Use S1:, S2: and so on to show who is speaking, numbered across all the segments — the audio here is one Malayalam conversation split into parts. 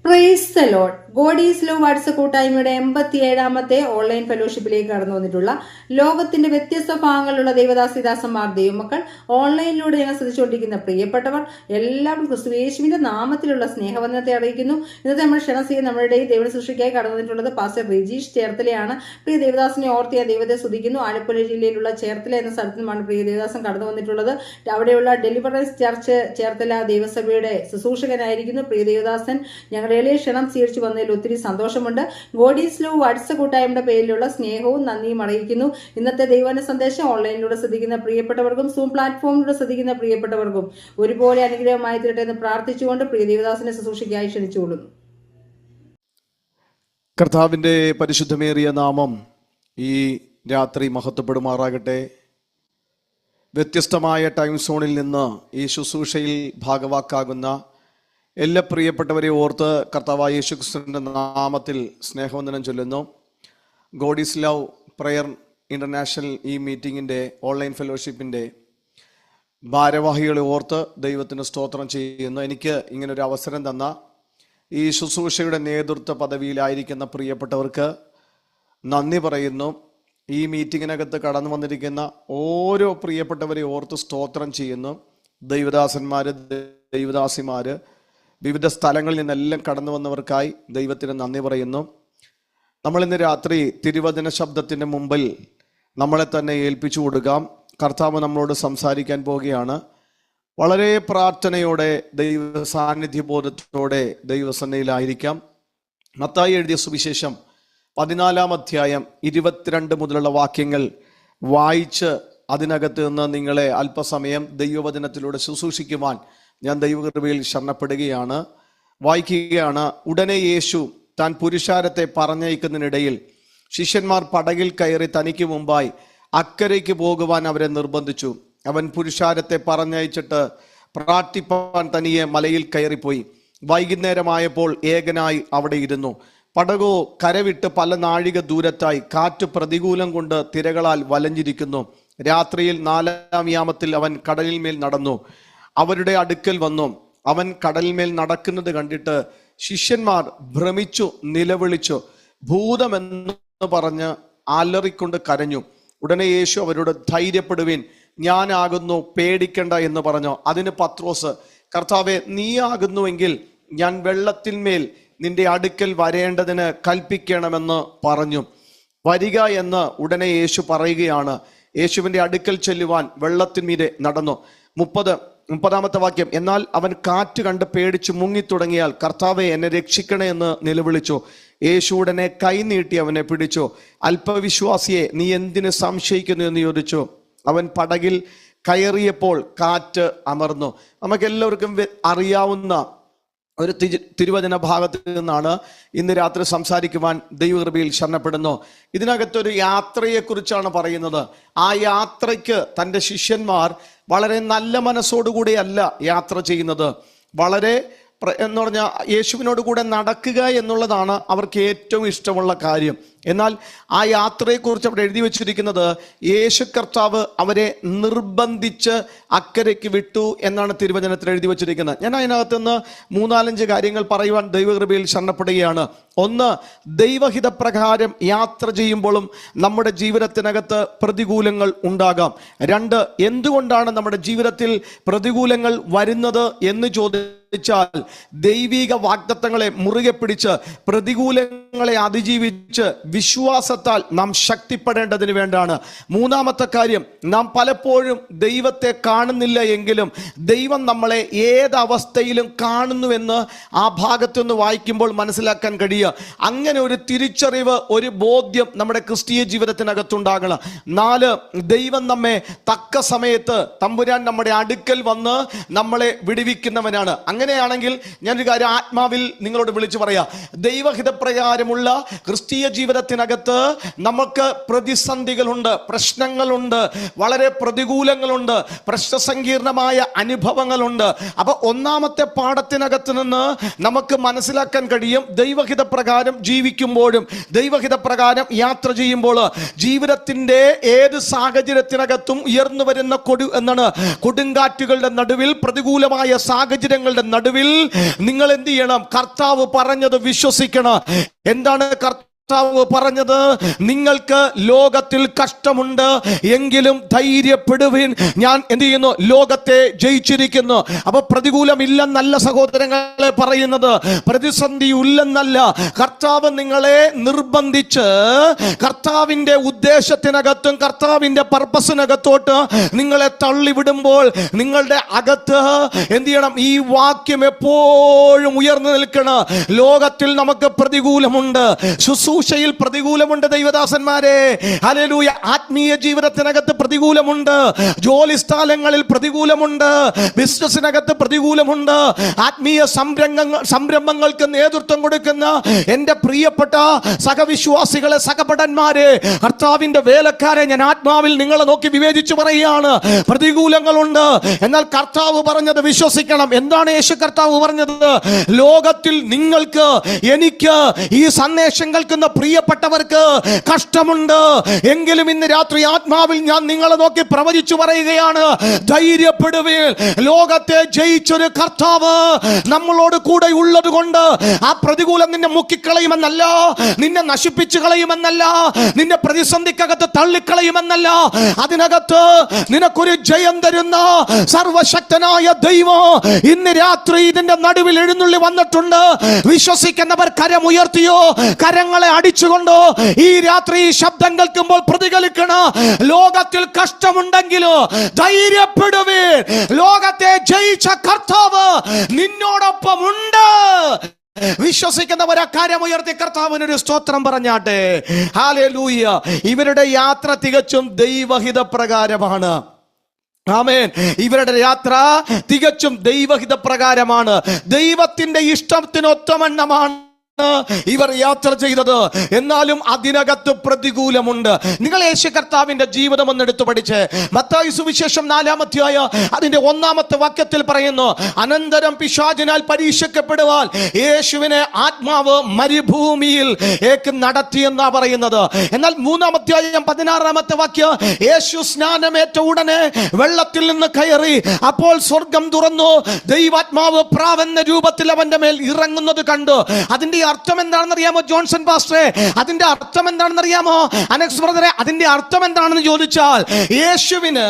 S1: Price the Lord. God is love വാട്സ് കൂട്ടായ്മയുടെ 87ാമത്തെ ഓൺലൈൻ ഫെലോഷിപ്പിലേക്ക് കടന്നു വന്നിട്ടുള്ള ലോകത്തിന്റെ വ്യത്യസ്ത ഭാഗങ്ങളിലുള്ള ദൈവദാസിദാസന്മാർ ദൈവമക്കൾ ഓൺലൈനിലൂടെ ഞങ്ങൾ ശ്രദ്ധിച്ചുകൊണ്ടിരിക്കുന്ന പ്രിയപ്പെട്ടവർ എല്ലാവരും ക്രിസ്തുയേശുവിന്റെ നാമത്തിലുള്ള സ്നേഹവന്ദനത്തെ അറിയിക്കുന്നു. ഇന്നത്തെ നമ്മൾ ക്ഷണം ചെയ്യുന്ന നമ്മുടെ ദൈവ സൃഷ്ടിക്കായി കടന്നു വന്നിട്ടുള്ളത് പാസ്റ്റർ റിജീഷ് ചേർത്തലയാണ്. പ്രിയ ദേവദാസിനെ ഓർത്ത് ഞാൻ ദൈവത്തെ സ്തുതിക്കുന്നു. ആലപ്പുഴ ജില്ലയിലുള്ള ചേർത്തല എന്ന സ്ഥലത്തു നിന്നാണ് പ്രിയ ദേവദാസൻ കടന്നു വന്നിട്ടുള്ളത്. അവിടെയുള്ള ഡെലിവറൻസ് ചർച്ച് ചേർത്തല ദൈവസഭയുടെ ശുശ്രൂഷകനായിരിക്കുന്നു പ്രിയ ദേവദാസൻ. ഞങ്ങളുടെ എളിയ ക്ഷണം സ്വീകരിച്ചു വന്നതിൽ ഒത്തിരി സന്തോഷമുണ്ട്. ഗോഡ് ഈസ് ലവ് വാട്സ് കൂട്ടായ്മയുടെ പേരിലുള്ള സ്നേഹവും നന്ദിയും അറിയിക്കുന്നു. ഇന്നത്തെ ദൈവവചന സന്ദേശം ഓൺലൈനിലൂടെ ശ്രദ്ധിക്കുന്ന പ്രിയപ്പെട്ടവർക്കും സൂം പ്ലാറ്റ്ഫോമിലൂടെ ശ്രദ്ധിക്കുന്ന പ്രിയപ്പെട്ടവർക്കും ഒരുപോലെ അനുഗ്രഹമായി തീരട്ടെ എന്ന് പ്രാർത്ഥിച്ചുകൊണ്ട് പ്രിയ ദേവദാസനെ ശുശ്രൂഷയ്ക്കായി ക്ഷണിച്ചുകൊള്ളുന്നു.
S2: കർത്താവിൻ്റെ പരിശുദ്ധമേറിയ നാമം ഈ രാത്രി മഹത്വപ്പെടുമാറാകട്ടെ. വ്യത്യസ്തമായ ടൈം സോണിൽ നിന്ന് ഈ ശുശ്രൂഷയിൽ ഭാഗവാക്കാകുന്ന എല്ലാ പ്രിയപ്പെട്ടവരെ ഓർത്ത് കർത്താവായ യേശുക്രിസ്തുവിൻ്റെ നാമത്തിൽ സ്നേഹവന്ദനം ചൊല്ലുന്നു. God is love prayer international ഈ മീറ്റിങ്ങിൻ്റെ ഓൺലൈൻ ഫെലോഷിപ്പിൻ്റെ ഭാരവാഹികളെ ഓർത്ത് ദൈവത്തിന് സ്തോത്രം ചെയ്യുന്നു. എനിക്ക് ഇങ്ങനൊരു അവസരം തന്ന ഈ ശുശ്രൂഷയുടെ നേതൃത്വ പദവിയിലായിരിക്കുന്ന പ്രിയപ്പെട്ടവർക്ക് നന്ദി പറയുന്നു. ഈ മീറ്റിങ്ങിനകത്ത് കടന്നു വന്നിരിക്കുന്ന ഓരോ പ്രിയപ്പെട്ടവരെ ഓർത്ത് സ്തോത്രം ചെയ്യുന്നു. ദൈവദാസന്മാർ, ദൈവദാസിമാർ, വിവിധ സ്ഥലങ്ങളിൽ നിന്നെല്ലാം കടന്നു വന്നവർക്കായി ദൈവത്തിന് നന്ദി പറയുന്നു. നമ്മളിന്ന് രാത്രി തിരുവചന ശബ്ദത്തിൻ്റെ മുമ്പിൽ നമ്മളെ തന്നെ ഏൽപ്പിച്ചു കൊടുക്കാം. കർത്താവ് നമ്മളോട് സംസാരിക്കാൻ പോവുകയാണ്. വളരെ പ്രാർത്ഥനയോടെ ദൈവ സാന്നിധ്യബോധത്തോടെ ദൈവസന്നയിലായിരിക്കാം. മത്തായി എഴുതിയ സുവിശേഷം 14-ാം അധ്യായം 22 മുതലുള്ള വാക്യങ്ങൾ വായിച്ച് അതിനകത്ത് നിന്ന് നിങ്ങളെ അല്പസമയം ദൈവവചനത്തിലൂടെ ശുശ്രൂഷിക്കുവാൻ ഞാൻ ദൈവകൃപയിൽ ശരണപ്പെടുകയാണ്. വായിക്കുകയാണ്. ഉടനെ യേശു താൻ പുരുഷാരത്തെ പറഞ്ഞയക്കുന്നതിനിടയിൽ ശിഷ്യന്മാർ പടകിൽ കയറി തനിക്ക് മുമ്പായി അക്കരയ്ക്ക് പോകുവാൻ അവരെ നിർബന്ധിച്ചു. അവൻ പുരുഷാരത്തെ പറഞ്ഞയച്ചിട്ട് പ്രാർത്ഥിപ്പാൻ തനിയെ മലയിൽ കയറിപ്പോയി. വൈകുന്നേരമായപ്പോൾ ഏകനായി അവിടെ ഇരുന്നു. പടകോ കരവിട്ട് പല നാഴിക ദൂരത്തായി. കാറ്റ് പ്രതികൂലം കൊണ്ട് തിരകളാൽ വലഞ്ഞിരിക്കുന്നു. രാത്രിയിൽ 4-ാം യാമത്തിൽ അവൻ കടലിന്മേൽ നടന്നു. അവരുടെ അടുക്കൽ വന്നു. അവൻ കടലിന്മേൽ നടക്കുന്നത് കണ്ടിട്ട് ശിഷ്യന്മാർ ഭ്രമിച്ചു നിലവിളിച്ചു ഭൂതമെന്ന് പറഞ്ഞ് അലറിക്കൊണ്ട് കരഞ്ഞു. ഉടനെ യേശു അവരോട് ധൈര്യപ്പെടുവിൻ, ഞാനാകുന്നു, പേടിക്കണ്ട എന്ന് പറഞ്ഞു. അതിന് പത്രോസ്, കർത്താവേ, നീയാകുന്നുവെങ്കിൽ ഞാൻ വെള്ളത്തിന്മേൽ നിന്റെ അടുക്കൽ വരേണ്ടതിന് കൽപ്പിക്കണമെന്ന് പറഞ്ഞു. വരിക എന്ന് ഉടനെ യേശു പറയുകയാണ്. യേശുവിൻ്റെ അടുക്കൽ ചെല്ലുവാൻ വെള്ളത്തിന്മീതെ നടന്നു. 30-ാമത്തെ വാക്യം. എന്നാൽ അവൻ കാറ്റ് കണ്ട് പേടിച്ച് മുങ്ങിത്തുടങ്ങിയാൽ കർത്താവെ, എന്നെ രക്ഷിക്കണേ എന്ന് നിലവിളിച്ചു. യേശു ഉടനെ കൈ നീട്ടി അവനെ പിടിച്ചു. അല്പവിശ്വാസിയെ, നീ എന്തിന് സംശയിക്കുന്നു എന്ന് ചോദിച്ചു. അവൻ പടകിൽ കയറിയപ്പോൾ കാറ്റ് അമർന്നു. നമുക്കെല്ലാവർക്കും അറിയാവുന്ന ഒരു തിരുവചന ഭാഗത്ത് നിന്നാണ് ഇന്ന് രാത്രി സംസാരിക്കുവാൻ ദൈവകൃപയിൽ ശരണപ്പെടുന്നു. ഇതിനകത്തൊരു യാത്രയെക്കുറിച്ചാണ് പറയുന്നത്. ആ യാത്രയ്ക്ക് തൻ്റെ ശിഷ്യന്മാർ വളരെ നല്ല മനസ്സോടുകൂടിയല്ല യാത്ര ചെയ്യുന്നത്. വളരെ എന്ന് പറഞ്ഞാൽ യേശുവിനോട് കൂടെ നടക്കുക എന്നുള്ളതാണ് അവർക്ക് ഏറ്റവും ഇഷ്ടമുള്ള കാര്യം. എന്നാൽ ആ യാത്രയെക്കുറിച്ച് അവിടെ എഴുതി വച്ചിരിക്കുന്നത് യേശു കർത്താവ് അവരെ നിർബന്ധിച്ച് അക്കരയ്ക്ക് വിട്ടു എന്നാണ് തിരുവചനത്തിൽ എഴുതി വച്ചിരിക്കുന്നത്. ഞാൻ അതിനകത്ത് നിന്ന് 3-4 കാര്യങ്ങൾ പറയുവാൻ ദൈവകൃപയിൽ ശരണപ്പെടുകയാണ്. ഒന്ന്, ദൈവഹിതപ്രകാരം യാത്ര ചെയ്യുമ്പോഴും നമ്മുടെ ജീവിതത്തിനകത്ത് പ്രതികൂലങ്ങൾ ഉണ്ടാകാം. 2, എന്തുകൊണ്ടാണ് നമ്മുടെ ജീവിതത്തിൽ പ്രതികൂലങ്ങൾ വരുന്നത് എന്ന് ചോദിച്ചാൽ ദൈവിക വാഗ്ദത്തങ്ങളെ മുറുകെ പിടിച്ച് പ്രതികൂലങ്ങളെ അതിജീവിച്ച് വിശ്വാസത്താൽ നാം ശക്തിപ്പെടേണ്ടതിന് വേണ്ടാണ്. 3-ാമത്തെ കാര്യം, നാം പലപ്പോഴും ദൈവത്തെ കാണുന്നില്ല എങ്കിലും ദൈവം നമ്മളെ ഏതവസ്ഥയിലും കാണുന്നുവെന്ന് ആ ഭാഗത്തുനിന്ന് വായിക്കുമ്പോൾ മനസ്സിലാക്കാൻ കഴിയുക. അങ്ങനെ ഒരു തിരിച്ചറിവ്, ഒരു ബോധ്യം നമ്മുടെ ക്രിസ്തീയ ജീവിതത്തിനകത്തുണ്ടാകണം. 4, ദൈവം നമ്മെ തക്ക സമയത്ത് തമ്പുരാൻ നമ്മുടെ അടുക്കൽ വന്ന് നമ്മളെ വിടുവിക്കുന്നവനാണ്. അങ്ങനെയാണെങ്കിൽ ഞാനൊരു കാര്യം ആത്മാവിൽ നിങ്ങളോട് വിളിച്ചു പറയാം. ദൈവഹിതപ്രകാരമുള്ള ക്രിസ്തീയ ജീവിതത്തിൽ ജീവിതത്തിനകത്ത് നമുക്ക് പ്രതിസന്ധികളുണ്ട്, പ്രശ്നങ്ങളുണ്ട്, വളരെ പ്രതികൂലങ്ങളുണ്ട്, പ്രശ്നസങ്കീർണമായ അനുഭവങ്ങളുണ്ട്. അപ്പൊ ഒന്നാമത്തെ പാഠത്തിനകത്ത് നിന്ന് നമുക്ക് മനസ്സിലാക്കാൻ കഴിയും, ദൈവഹിത പ്രകാരം ജീവിക്കുമ്പോഴും ദൈവഹിത പ്രകാരം യാത്ര ചെയ്യുമ്പോൾ ജീവിതത്തിന്റെ ഏത് സാഹചര്യത്തിനകത്തും ഉയർന്നു വരുന്ന കൊടുങ്കാറ്റുകളുടെ നടുവിൽ, പ്രതികൂലമായ സാഹചര്യങ്ങളുടെ നടുവിൽ നിങ്ങൾ എന്ത് ചെയ്യണം? കർത്താവ് പറഞ്ഞത് വിശ്വസിക്കണം. എന്താണ് കർത്താവ് പറഞ്ഞത്? നിങ്ങൾക്ക് ലോകത്തിൽ കഷ്ടമുണ്ട്, എങ്കിലും ധൈര്യപ്പെടുവിൻ, ഞാൻ എന്ത് ചെയ്യുന്നു? ലോകത്തെ ജയിച്ചിരിക്കുന്നു. അപ്പൊ പ്രതികൂലമില്ലെന്നല്ല സഹോദരങ്ങളെ പറയുന്നത്, പ്രതിസന്ധി ഇല്ലെന്നല്ല. കർത്താവ് നിങ്ങളെ നിർബന്ധിച്ച് കർത്താവിന്റെ ഉദ്ദേശത്തിനകത്തും കർത്താവിന്റെ പർപ്പസിനകത്തോട്ട് നിങ്ങളെ തള്ളിവിടുമ്പോൾ നിങ്ങളുടെ അകത്ത് എന്ത് ചെയ്യണം? ഈ വാക്യം എപ്പോഴും ഉയർന്നു നിൽക്കണം. ലോകത്തിൽ നമുക്ക് പ്രതികൂലമുണ്ട്, ശുശ്രൂഷയിൽ പ്രതികൂലമുണ്ട് ദൈവദാസന്മാരെ, ഹല്ലേലൂയ. ആത്മീയ ജീവിതത്തിനകത്ത് പ്രതികൂലമുണ്ട്, ജോലി സ്ഥലങ്ങളിൽ പ്രതികൂലമുണ്ട്, ബിസിനസിനകത്ത് പ്രതികൂലമുണ്ട്, ആത്മീയ സംരംഭങ്ങൾക്ക് നേതൃത്വം കൊടുക്കുന്ന എൻ്റെ പ്രിയപ്പെട്ട സഹവിശ്വാസികളെ, സഹപഠന്മാരെ, കർത്താവിന്റെ വേലക്കാരെ, ഞാൻ ആത്മാവിൽ നിങ്ങളെ നോക്കി വിവേചിച്ചു പറയുകയാണ്, പ്രതികൂലങ്ങളുണ്ട്. എന്നാൽ കർത്താവ് പറഞ്ഞത് വിശ്വസിക്കണം. എന്താണ് യേശു കർത്താവ് പറഞ്ഞത്? ലോകത്തിൽ നിങ്ങൾക്ക്, എനിക്ക്, ഈ സന്ദേശം കേൾക്കുന്ന പ്രിയപ്പെട്ടവർക്ക് കഷ്ടമുണ്ട്, എങ്കിലും ഇന്ന് രാത്രി ആത്മാവിൽ ഞാൻ നിങ്ങളെ നോക്കി പ്രവചിച്ചു പറയുകയാണ്, ധൈര്യപ്പെടുവിൻ. ലോകത്തെ ജയിച്ചൊരു കർത്താവ് നമ്മളോട് കൂടെ ഉള്ളത് കൊണ്ട് ആ പ്രതികൂലം നിന്നെ മുക്കിക്കളയുമെന്നല്ല, നിന്നെ നശിപ്പിച്ചു കളയുമെന്നല്ല, നിന്നെ പ്രതിസന്ധിക്കകത്ത് തള്ളിക്കളയുമെന്നല്ല, അതിനകത്ത് നിനക്കൊരു ജയം തരുന്ന സർവശക്തനായ ദൈവം ഇന്ന് രാത്രി ഇതിന്റെ നടുവിൽ എഴുന്നള്ളി വന്നിട്ടുണ്ട്. വിശ്വസിക്കുന്നവർ കരമുയർത്തിയോ, കരങ്ങളെ അടിച്ചുകൊണ്ടോ ഈ രാത്രി ശബ്ദം കേൾക്കുമ്പോൾ പ്രതികരിക്കണം. ലോകത്തിൽ കഷ്ടമുണ്ടെങ്കിലോ ധൈര്യപ്പെടുവിൻ, ലോകത്തെ ജയിച്ച കർത്താവ് നിന്നോടൊപ്പം ഉണ്ട്. വിശ്വസിക്കുന്നവരെ കരമുയർത്തി കർത്താവിനൊരു സ്തോത്രം പറഞ്ഞാട്ടെ. ഹല്ലേലൂയ. ഇവരുടെ യാത്ര തികച്ചും ദൈവഹിത പ്രകാരമാണ്. ആമേൻ. ഇവരുടെ യാത്ര തികച്ചും ദൈവഹിത പ്രകാരമാണ്, ദൈവത്തിന്റെ ഇഷ്ടത്തിനൊത്തവണ്ണമാണ് ഇവർ യാത്ര ചെയ്തത്. എന്നാലും അതിനകത്ത് പ്രതികൂലമുണ്ട്. നിങ്ങൾ യേശു കർത്താവിന്റെ ജീവിതം ഒന്ന് എടുത്തു പഠിച്ച് മത്തായി സുവിശേഷം 4-ാം അധ്യായം അതിന്റെ 1-ാമത്തെ വാക്യത്തിൽ പറയുന്നു, അനന്തരം പിശാചിനാൽ പരീക്ഷിക്കപ്പെടുവാൻ യേശുവിനെ ആത്മാവ് മരുഭൂമിയിൽ നടത്തിയെന്നാ പറയുന്നത്. എന്നാൽ 3-ാം അധ്യായം 16-ാമത്തെ വാക്യം, യേശു സ്നാനമേറ്റ ഉടനെ വെള്ളത്തിൽ നിന്ന് കയറി, അപ്പോൾ സ്വർഗം തുറന്നു, ദൈവാത്മാവ് പ്രാവെന്ന രൂപത്തിൽ അവന്റെ മേൽ ഇറങ്ങുന്നത് കണ്ടു. അതിന്റെ അർത്ഥം എന്താണെന്ന് അറിയാമോ ജോൺസൺ പാസ്റ്ററെ? അതിന്റെ അർത്ഥം എന്താണെന്ന് അറിയാമോ അനക്സ് ബ്രദറെ? അതിന്റെ അർത്ഥം എന്താണെന്ന് ചോദിച്ചാൽ, യേശുവിന്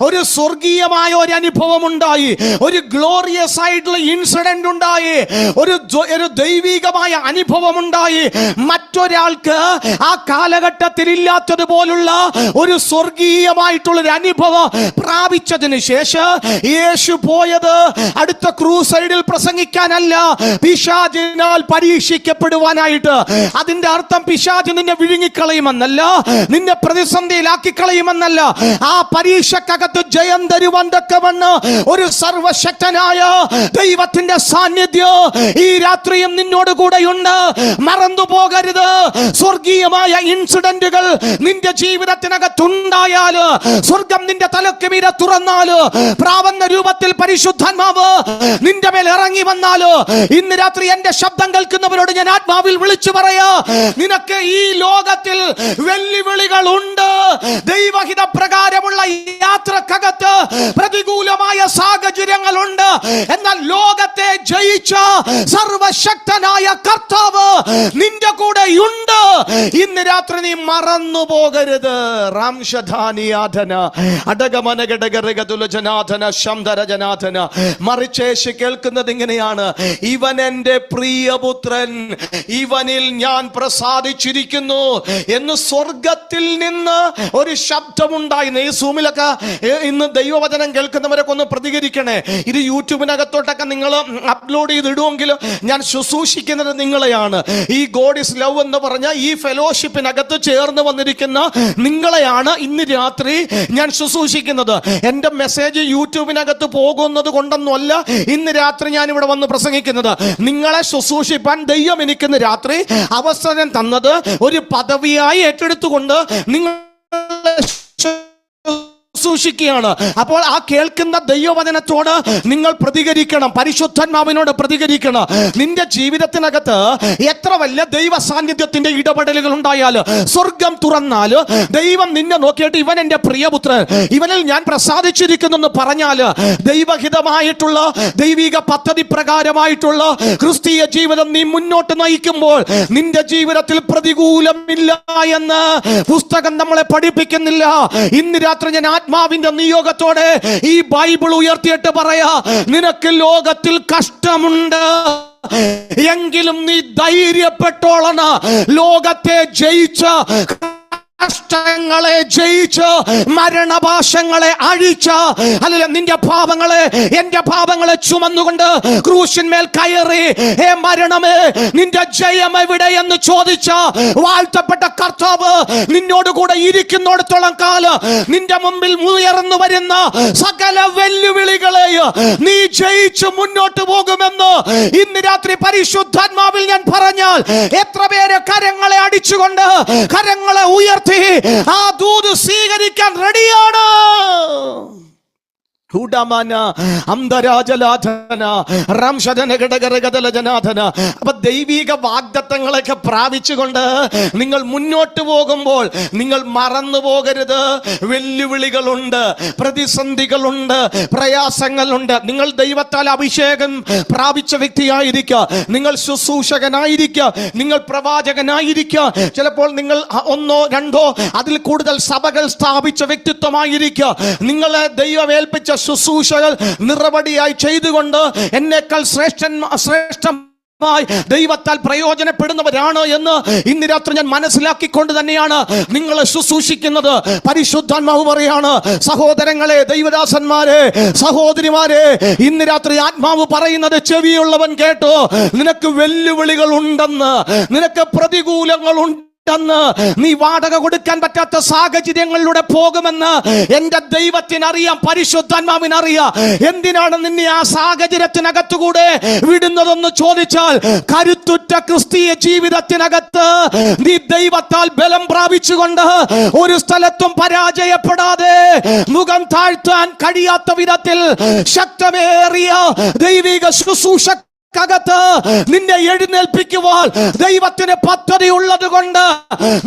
S2: ഒരു സ്വർഗീയമായ ഒരു അനുഭവം ഉണ്ടായി, ഒരു ഗ്ലോറിയസ് ആയിട്ടുള്ള ഇൻസിഡന്റ് ഉണ്ടായി, ഒരു ദൈവികമായ അനുഭവം ഉണ്ടായി. മറ്റൊരാൾക്ക് ആ കാലഘട്ടത്തിൽ ഇല്ലാത്തതുപോലുള്ള ഒരു സ്വർഗീയമായിട്ടുള്ള ഒരു അനുഭവം പ്രാപിച്ചതിന് ശേഷം യേശു പോയത് അടുത്ത ക്രൂസൈഡിൽ പ്രസംഗിക്കാനല്ല, പിശാചിനാൽ പരീക്ഷിക്കപ്പെടുവാനായിട്ട്. അതിന്റെ അർത്ഥം പിശാച് നിന്നെ വിഴുങ്ങിക്കളയുമെന്നല്ല, നിന്നെ പ്രതിസന്ധിയിലാക്കി കളയുമെന്നല്ല, ആ പരീക്ഷക്കകത്ത് ജയം തരുവാൻ തക്കവണ്ണം ഒരു സർവശക്തനായ ദൈവത്തിന്റെ സാന്നിധ്യം ഈ രാത്രിയും നിന്നോട് കൂടെയുണ്ട്. മറന്നു പോകരുത്. സ്വർഗീയമായ ഇൻസിഡന്റുകൾ നിന്റെ ജീവിതത്തിനകത്തുണ്ടായാൽ, സ്വർഗം നിന്റെ തലക്ക് മീതെ തുറന്നാൽ, പ്രാവന്ന രൂപത്തിൽ പരിശുദ്ധാത്മാവ് നിന്റെ മേൽ ഇറങ്ങി വന്നാൽ, ഇന്ന് രാത്രി എന്റെ ശബ്ദം കേൾക്കുന്നവരോട് ഞാൻ ആത്മാവിൽ വിളിച്ചു പറയാ, നിനക്ക് ഈ ലോകത്തിൽ വെല്ലുവിളികൾ ഉണ്ട്. ദൈവഹിത പ്രകാരമുള്ള യാത്രക്കകത്ത് പ്രതികൂലമായ സാഹചര്യങ്ങളുണ്ട്. എന്നാൽ ലോകത്തെ ജയിച്ച സർവശക്തനായ കർത്താവ് നിന്റെ കൂടെ ഉണ്ട്. ഇന്ന് രാത്രി നീ മറന്നു പോകരുത്. മറിച്ചേശ് കേൾക്കുന്നത് ഇങ്ങനെയാണ്, ഇവൻ എന്റെ പ്രിയപുത്രൻ, ഇവനിൽ ഞാൻ പ്രസാദിച്ചിരിക്കുന്നു എന്ന് സ്വർഗത്തിൽ നിന്ന് ഒരു ശബ്ദമുണ്ടായി. ഈ സൂമിലൊക്കെ ഇന്ന് ദൈവവചനം കേൾക്കുന്നവരൊക്കെ ഒന്ന് പ്രതികരിക്കണേ. ഇത് യൂട്യൂബിനകത്തോട്ടൊക്കെ നിങ്ങൾ അപ്ലോഡ് ചെയ്തിടുമെങ്കിലും ഞാൻ ശുശ്രൂഷിക്കുന്നത് നിങ്ങളെയാണ്. ഈ ഗോഡ് ഈസ് ലവ് എന്ന് പറഞ്ഞ ഈ ഫെലോഷിപ്പിനകത്ത് ചേർന്ന് വന്നിരിക്കുന്ന നിങ്ങളെയാണ് ഇന്ന് രാത്രി ഞാൻ ശുശ്രൂഷിക്കുന്നത്. എന്റെ മെസ്സേജ് യൂട്യൂബിനകത്ത് പോകുന്നത് കൊണ്ടൊന്നുമല്ല ഇന്ന് രാത്രി ഞാൻ ഇവിടെ വന്ന് പ്രസംഗിക്കുന്നത്. നിങ്ങളെ ശുശ്രൂഷിപ്പാൻ
S3: ദൈവം എനിക്കിന്ന് രാത്രി അവസരം തന്നത് ഒരു പദവിയായി ഏറ്റെടുത്തുകൊണ്ട് നിങ്ങൾ സൂക്ഷിക്കുകയാണ്. അപ്പോൾ ആ കേൾക്കുന്ന ദൈവവചനത്തോട് നിങ്ങൾ പ്രതികരിക്കണം, പരിശുദ്ധാത്മാവിനോട് പ്രതികരിക്കണം. നിന്റെ ജീവിതത്തിനകത്ത് എത്ര വലിയ ദൈവ സാന്നിധ്യത്തിന്റെ ഇടപെടലുകൾ ഉണ്ടായാലും, സ്വർഗം തുറന്നാല്, ദൈവം നിന്നെ നോക്കിയിട്ട് ഇവൻ എന്റെ പ്രിയപുത്രൻ, ഇവനിൽ ഞാൻ പ്രസാദിച്ചിരിക്കുന്നു പറഞ്ഞാല്, ദൈവഹിതമായിട്ടുള്ള ദൈവിക പദ്ധതി പ്രകാരമായിട്ടുള്ള ക്രിസ്തീയ ജീവിതം നീ മുന്നോട്ട് നയിക്കുമ്പോൾ നിന്റെ ജീവിതത്തിൽ പ്രതികൂലമില്ല എന്ന് പുസ്തകം നമ്മളെ പഠിപ്പിക്കുന്നില്ല. ഇന്ന് രാത്രി ഞാൻ ആത്മാവിന്റെ നിയോഗത്തോടെ ഈ ബൈബിൾ ഉയർത്തിയിട്ട് പറയാ, നിനക്ക് ലോകത്തിൽ കഷ്ടമുണ്ട്, എങ്കിലും നീ ധൈര്യപ്പെട്ടോളണം. ലോകത്തെ ജയിച്ച, കഷ്ടങ്ങളെ ജയിച്ച്, മരണപാശങ്ങളെ അഴിച്ച്, അല്ല നിന്റെ പാപങ്ങളെ, എന്റെ പാപങ്ങളെ ചുമന്നുകൊണ്ട് ക്രൂശിന്മേൽ കയറി, ഹേ മരണമേ നിന്റെ ജയം എവിടെ എന്ന് ചോദിച്ച വാഴ്ത്തപ്പെട്ട കർത്താവ് നിന്നോട് കൂടെ ഇരിക്കുന്നിടത്തോളം കാലം നിന്റെ മുമ്പിൽ ഉയർന്നു വരുന്ന സകല വെല്ലുവിളികളെയും നീ ജയിച്ച് മുന്നോട്ട് പോകുമെന്ന് ഇന്ന് രാത്രി പരിശുദ്ധാത്മാവിൽ ഞാൻ പറഞ്ഞാൽ എത്ര പേര് കരങ്ങളെ അടിച്ചുകൊണ്ട്, കരങ്ങളെ ഉയർത്തി ആ ദൂത് സ്വീകരിക്കാൻ റെഡിയാണ്? അപ്പൊ ദൈവിക വാഗ്ദത്തങ്ങളൊക്കെ പ്രാപിച്ചുകൊണ്ട് നിങ്ങൾ മുന്നോട്ട് പോകുമ്പോൾ നിങ്ങൾ മറന്നു പോകരുത്. വെല്ലുവിളികളുണ്ട്, പ്രതിസന്ധികളുണ്ട്, പ്രയാസങ്ങളുണ്ട്. നിങ്ങൾ ദൈവത്താൽ അഭിഷേകം പ്രാപിച്ച വ്യക്തിയായിരിക്കുക, നിങ്ങൾ ശുശ്രൂഷകനായിരിക്കുക, നിങ്ങൾ പ്രവാചകനായിരിക്കുക, ചിലപ്പോൾ നിങ്ങൾ ഒന്നോ രണ്ടോ അതിൽ കൂടുതൽ സഭകൾ സ്ഥാപിച്ച വ്യക്തിത്വമായിരിക്കുക. നിങ്ങളെ ദൈവം ഏൽപ്പിച്ച ശുശ്രൂഷകൾ നിറവടിയായി ചെയ്തുകൊണ്ട് എന്നേക്കാൾ ശ്രേഷ്ഠമായി ദൈവത്താൽ പ്രയോജനപ്പെടുന്നവരാണ് എന്ന് ഇന്ന് രാത്രി ഞാൻ മനസ്സിലാക്കിക്കൊണ്ട് തന്നെയാണ് നിങ്ങളെ ശുശ്രൂഷിക്കുന്നത്. പരിശുദ്ധാത്മാവ് പറയാണ്, സഹോദരങ്ങളെ, ദൈവദാസന്മാരെ, സഹോദരിമാരെ, ഇന്ന് രാത്രി ആത്മാവ് പറയുന്നത് ചെവിയുള്ളവൻ കേട്ടോ. നിനക്ക് വെല്ലുവിളികൾ ഉണ്ടെന്ന്, നിനക്ക് പ്രതികൂലങ്ങൾ ഉണ്ട്, നീ വാടക കൊടുക്കാൻ പറ്റാത്ത സാഹചര്യങ്ങളിലൂടെ പോകുമെന്ന് എന്റെ ദൈവത്തിനറിയാം, പരിശുദ്ധാത്മാവിനറിയാം. എന്തിനാണ് നിന്നെ ആ സാഹചര്യത്തിനകത്തുകൂടെ വിടുന്നതെന്ന് ചോദിച്ചാൽ, കരുത്തുറ്റ ക്രിസ്തീയ ജീവിതത്തിനകത്ത് നീ ദൈവത്താൽ ബലം പ്രാപിച്ചുകൊണ്ട് ഒരു സ്ഥലത്തും പരാജയപ്പെടാതെ മുഖം താഴ്ത്താൻ കഴിയാത്ത വിധത്തിൽ ശക്തമേറിയ ദൈവിക ശുശ്രൂഷ കത്ത് നിന്നെ എഴുന്നേൽപ്പിക്കുവാൻ ദൈവത്തിന് പദ്ധതി ഉള്ളത് കൊണ്ട്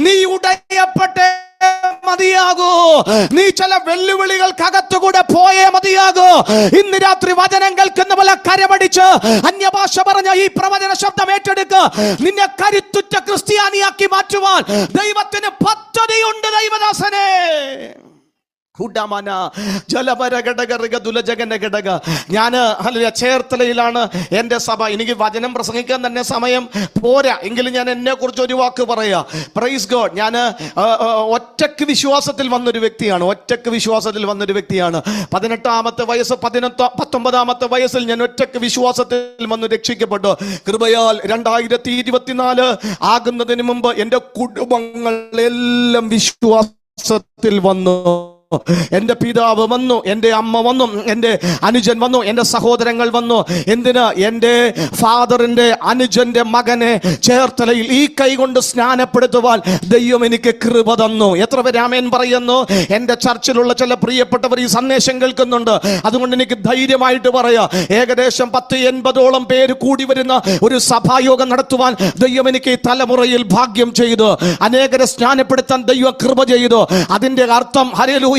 S3: നീ ഉടയപ്പെട്ടേ മതിയാകൂ. നീ ചില വെല്ലുവിളികൾക്കകത്തുകൂടെ പോയേ മതിയാകൂ. ഇന്ന് രാത്രി വചനം കേൾക്കുന്ന പോലെ കരമടിച്ച് അന്യഭാഷ പറഞ്ഞ ഈ പ്രവചന ശബ്ദം ഏറ്റെടുക്കുക. നിന്നെ കരുത്തുറ്റ ക്രിസ്ത്യാനിയാക്കി മാറ്റുവാൻ ദൈവത്തിന് പദ്ധതിയുണ്ട്. ദൈവദാസനെ, ഞാന് ചേർത്തലയിലാണ് എന്റെ സഭ. എനിക്ക് വചനം പ്രസംഗിക്കാൻ തന്നെ സമയം പോരാ, എങ്കിലും ഞാൻ എന്നെ കുറിച്ച് ഒരു വാക്ക് പറയാ. Praise God. ഞാൻ ഒറ്റക്ക് വിശ്വാസത്തിൽ വന്നൊരു വ്യക്തിയാണ്. 18ാമത്തെ വയസ്സ്, 19ാമത്തെ വയസ്സിൽ ഞാൻ ഒറ്റക്ക് വിശ്വാസത്തിൽ വന്ന് രക്ഷിക്കപ്പെട്ടു. കൃപയാൽ 2024 ആകുന്നതിന് മുമ്പ് എന്റെ കുടുംബങ്ങളെല്ലാം വിശ്വാസത്തിൽ വന്നു. എന്റെ പിതാവ് വന്നു, എന്റെ അമ്മ വന്നു, എന്റെ അനുജൻ വന്നു, എന്റെ സഹോദരങ്ങൾ വന്നു. എന്തിന്? എന്റെ ഫാദറിന്റെ അനുജന്റെ മകനെ ചേർത്തലയിൽ ഈ കൈ കൊണ്ട് സ്നാനപ്പെടുത്തുവാൻ ദൈവം എനിക്ക് കൃപ തന്നു. എത്ര പേര് ആമേൻ പറയുന്നു? എന്റെ ചർച്ചിലുള്ള ചില പ്രിയപ്പെട്ടവർ ഈ സന്ദേശം കേൾക്കുന്നുണ്ട്. അതുകൊണ്ട് എനിക്ക് ധൈര്യമായിട്ട് പറയാം, ഏകദേശം 10-80ഓളം പേര് കൂടി വരുന്ന ഒരു സഭായോഗം നടത്തുവാൻ ദൈവം എനിക്ക് ഈ തലമുറയിൽ ഭാഗ്യം ചെയ്തു. അനേകരെ സ്നാനപ്പെടുത്താൻ ദൈവം കൃപ ചെയ്തു. അതിന്റെ അർത്ഥം ഹല്ലേലൂയ,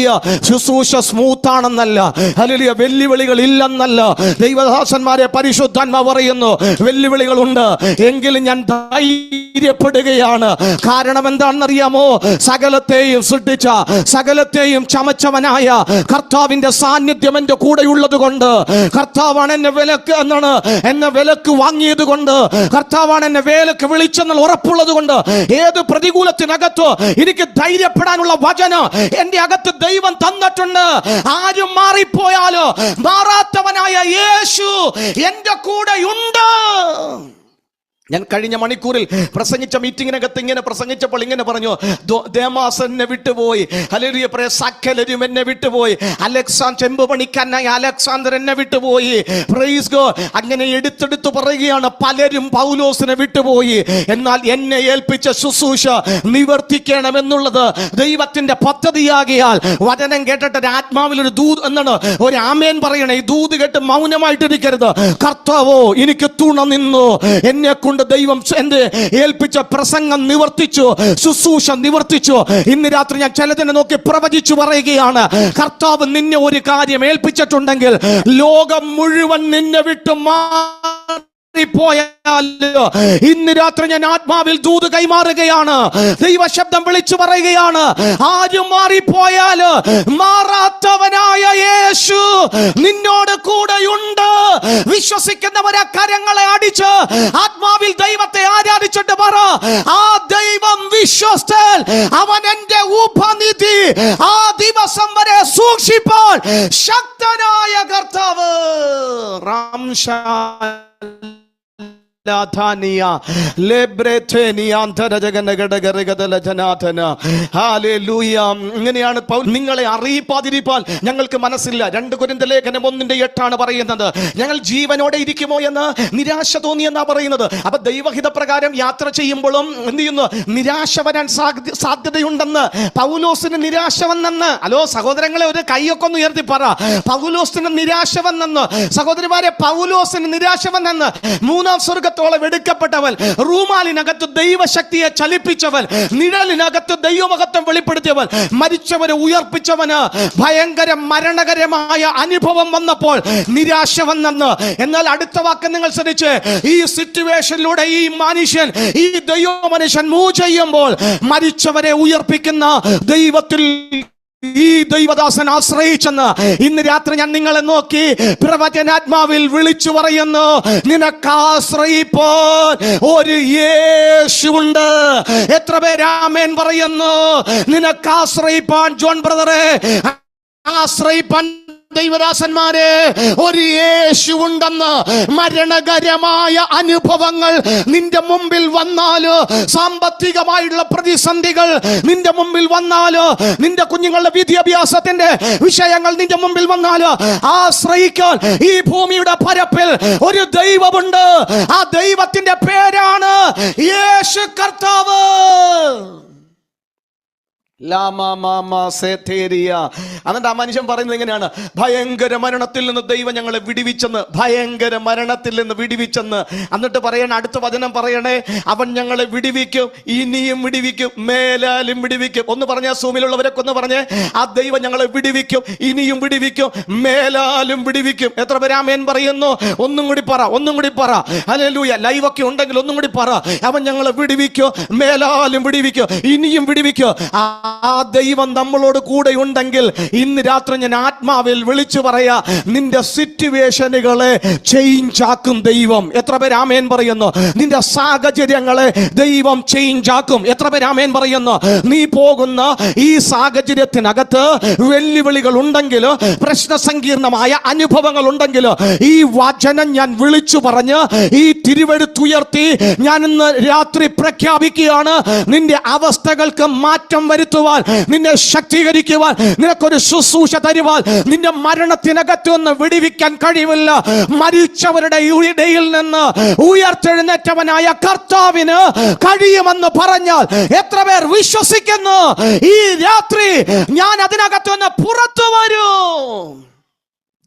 S3: ശുശ്രൂഷ സ്മൂത്ത് ആണെന്നല്ല, ഹല്ലേലൂയ, വെല്ലുവിളികൾ ഇല്ലെന്നല്ല. ദൈവദാസന്മാരെ, പരിശുദ്ധാത്മാവ് പറയുന്നു വെല്ലുവിളികളുണ്ട്, എങ്കിലും ഞാൻ ധൈര്യപ്പെടുകയാണ്. കാരണം എന്താണെന്നറിയാമോ? സകലത്തെയും സൃഷ്ടിച്ച, സകലത്തെയും ചമച്ചവനായ കർത്താവിന്റെ സാന്നിധ്യം എന്റെ കൂടെയുള്ളത് കൊണ്ട്, കർത്താവാണ് എന്നെ വിലക്ക് വാങ്ങിയത് കൊണ്ട്, കർത്താവാണ് എന്നെ വേലക്ക് വിളിച്ചെന്നുള്ള ഉറപ്പുള്ളത് കൊണ്ട്, ഏത് പ്രതികൂലത്തിനകത്തോ എനിക്ക് ധൈര്യപ്പെടാനുള്ള വചനം എന്റെ അകത്ത് ദൈവം തന്നിട്ടുണ്ട്. ആരും മാറിപ്പോയാലോ മാറാത്തവനായ യേശു എന്റെ കൂടെ ഉണ്ട്. ഞാൻ കഴിഞ്ഞ മണിക്കൂറിൽ പ്രസംഗിച്ച മീറ്റിങ്ങിനകത്ത് ഇങ്ങനെ പ്രസംഗിച്ചപ്പോൾ ഇങ്ങനെ പറഞ്ഞു, ദേമാസ് എന്നെ വിട്ടുപോയി, ഹല്ലേലൂയ പറയാ, സകലരും എന്നെ വിട്ടുപോയി, ചെമ്പ് പണിക്കാരനായ അലക്സാണ്ടർ എന്നെ വിട്ടുപോയി, പ്രൈസ് ഗോഡ്. അങ്ങനെ എടുത്തെടുത്ത് പറയുകയാണ്, പലരും പൗലോസിനെ വിട്ടുപോയി. എന്നാൽ എന്നെ ഏൽപ്പിച്ച ശുശ്രൂഷ നിവർത്തിക്കണമെന്നുള്ളത് ദൈവത്തിന്റെ പദ്ധതിയാകിയാൽ വചനം കേട്ടിട്ട് ആത്മാവിലൊരു ദൂത് എന്നാണ് ഒരു ആമേൻ പറയണേ. ഈ ദൂത് കേട്ട് മൗനമായിട്ടിരിക്കരുത്. കർത്താവോ എനിക്ക് തുണ നിന്നു, എന്നെ ദൈവം എന്റെ ഏൽപ്പിച്ച പ്രസംഗം നിവർത്തിച്ചു, ശുശ്രൂഷ നിവർത്തിച്ചു. ഇന്ന് രാത്രി ഞാൻ ചിലതിനെ നോക്കി പ്രവചിച്ചു പറയുകയാണ്, കർത്താവ് നിന്നെ ഒരു കാര്യം ഏൽപ്പിച്ചിട്ടുണ്ടെങ്കിൽ ലോകം മുഴുവൻ നിന്നെ വിട്ടു പോയാലോ ഇന്ന് രാത്രി ഞാൻ ആത്മാവിൽ ദൂത് കൈമാറുകയാണ്. ദൈവശബ്ദം വിളിച്ചു പറയുകയാണ്, ആരും മാറിപ്പോയാല് മാറാത്തവനായ യേശു നിന്നോട് കൂടെയുണ്ട്. വിശ്വസിക്കുന്നവരെ കരങ്ങളെ അടിച്ച് ആത്മാവിൽ ദൈവത്തെ ആരാധിച്ചിട്ട് പറ, ആ ദൈവം വിശ്വസ്തൻ, അവൻ എന്റെ ഉപനിധി, ആ ദിവസം വരെ സൂക്ഷിപ്പാൻ ശക്തനായ കർത്താവ്. ഇങ്ങനെയാണ് നിങ്ങളെ അറിയിപ്പാതിരിപ്പാൻ ഞങ്ങൾക്ക് മനസ്സില്ല. 2 കൊരിന്ത്യർ ലേഖനം 1:8 പറയുന്നത്, ഞങ്ങൾ ജീവനോടെ ഇരിക്കുമോ എന്ന് നിരാശ തോന്നിയെന്നാ പറയുന്നത്. അപ്പൊ ദൈവഹിത പ്രകാരം യാത്ര ചെയ്യുമ്പോഴും എന്ത് ചെയ്യുന്നു, നിരാശ വരാൻ സാധ്യതയുണ്ടെന്ന്. പൗലോസിന് നിരാശ വന്നെന്ന്. ഹലോ സഹോദരങ്ങളെ, ഒരു കൈയൊക്കെ ഒന്ന് ഉയർത്തി പറ, പൗലോസിന് നിരാശ വന്നെന്ന്. സഹോദരിമാരെ, പൗലോസിന് നിരാശ വന്നെന്ന്. 3-ാം സ്വർഗത്തോളം എടുക്കപ്പെട്ടവൻ, റൂമാലിനകത്ത് ദൈവശക്തിയെ ചലിപ്പിച്ചവൻ, നിഴലിനകത്ത് ദൈവമഹത്വം വെളിപ്പെടുത്തിയവൻ, മരിച്ചവരെ ഉയർപ്പിച്ചവന് ഭയങ്കര മരണകരമായ അനുഭവം വന്നപ്പോൾ നിരാശ വന്നെന്ന്. എന്നാൽ അടുത്ത വാക്ക് നിങ്ങൾ ശ്രദ്ധിച്ച്, ഈ സിറ്റുവേഷനിലൂടെ ഈ മനുഷ്യൻ, ഈ ദൈവ മനുഷ്യൻ മൂവ് ചെയ്യുമ്പോൾ മരിച്ചവരെ ഉയർപ്പിക്കുന്ന ദൈവത്തിൽ ഈ ദൈവദാസൻ ആശ്രയിച്ചെന്ന് ഇന്ന് രാത്രി ഞാൻ നിങ്ങളെ നോക്കി പ്രവചനാത്മാവിൽ വിളിച്ചു പറയുന്നു, നിനക്ക് ആശ്രയിപ്പാൻ ഒരു യേശുവുണ്ട്. എത്ര പേര് ആമേൻ പറയുന്നു? നിനക്ക് ആശ്രയിപ്പാൻ, ജോൺ ബ്രദറെ, ആശ്രയിപ്പാൻ ദൈവദാസന്മാരെ ഒരു യേശുവുണ്ടെന്ന്. മരണകരമായ അനുഭവങ്ങൾ നിന്റെ മുമ്പിൽ വന്നാലോ, സാമ്പത്തികമായുള്ള പ്രതിസന്ധികൾ നിന്റെ മുമ്പിൽ വന്നാലോ, നിന്റെ കുഞ്ഞുങ്ങളുടെ വിദ്യാഭ്യാസത്തിന്റെ വിഷയങ്ങൾ നിന്റെ മുമ്പിൽ വന്നാലോ, ആശ്രയിക്കാൻ ഈ ഭൂമിയുടെ പരപ്പിൽ ഒരു ദൈവമുണ്ട്. ആ ദൈവത്തിന്റെ പേരാണ് യേശു കർത്താവ്. എന്നിട്ട് ആ മനുഷ്യൻ പറയുന്നത് എങ്ങനെയാണ്? ഭയങ്കര മരണത്തിൽ നിന്ന് ദൈവം ഞങ്ങളെ വിടിവിച്ചെന്ന്, ഭയങ്കര മരണത്തിൽ നിന്ന് വിടിവിച്ചെന്ന്. എന്നിട്ട് പറയണ അടുത്ത വചനം പറയണേ, അവൻ ഞങ്ങളെ വിടിവിക്കും, ഇനിയും വിടിവിക്കും, മേലാലും വിടിവിക്കും. ഒന്ന് പറഞ്ഞ സൂമിലുള്ളവരൊക്കെ ഒന്ന് പറഞ്ഞേ, ആ ദൈവം ഞങ്ങളെ വിടിവിക്കും, ഇനിയും വിടിവിക്കും, മേലാലും വിടിവിക്കും. എത്ര പേര് ആമേൻ പറയുന്നു? ഒന്നും കൂടി പറ, ഒന്നും കൂടി പറ. ഹല്ലേലൂയ. ലൈവൊക്കെ ഉണ്ടെങ്കിൽ ഒന്നും കൂടി പറ. അവൻ ഞങ്ങളെ വിടിവിക്കും, മേലാലും വിടിവിക്കും, ഇനിയും വിടിവിക്കും. ആ ദൈവം നമ്മളോട് കൂടെ ഉണ്ടെങ്കിൽ ഇന്ന് രാത്രി ഞാൻ ആത്മാവിൽ വിളിച്ചു പറയാ, നിന്റെ സിറ്റുവേഷനുകളെ ചേഞ്ച് ആക്കും ദൈവം. എത്ര പേര് ആമേൻ പറയുന്നു? നിന്റെ സാഹചര്യങ്ങളെ ദൈവം ചേഞ്ച് ആക്കും. എത്ര പേര് ആമേൻ പറയുന്നു? നീ പോകുന്ന ഈ സാഹചര്യത്തിനകത്ത് വെല്ലുവിളികൾ ഉണ്ടെങ്കിലോ, പ്രശ്ന സങ്കീർണമായ അനുഭവങ്ങൾ ഉണ്ടെങ്കിലോ, ഈ വചനം ഞാൻ വിളിച്ചു പറഞ്ഞ് ഈ തിരുവെഴുത്തുയർത്തി ഞാൻ ഇന്ന് രാത്രി പ്രഖ്യാപിക്കുകയാണ്, നിന്റെ അവസ്ഥകൾക്ക് മാറ്റം വരുത്തുവാൻ, നിന്നെ ശക്തീകരിക്കുവാൻ, നിനക്കൊരു ശുശ്രൂഷ തരുവാൻ, നിന്റെ മരണത്തിനകത്ത് നിന്ന് വിടിവിക്കാൻ കഴിവില്ല. മരിച്ചവരുടെ ഇടയിൽ നിന്ന് ഉയർത്തെഴുന്നേറ്റവനായ കർത്താവിന് കഴിയുമെന്ന് പറഞ്ഞാൽ എത്ര പേർ വിശ്വസിക്കുന്നു? ഈ രാത്രി ഞാൻ അതിനകത്ത് നിന്ന് പുറത്തു വരൂ.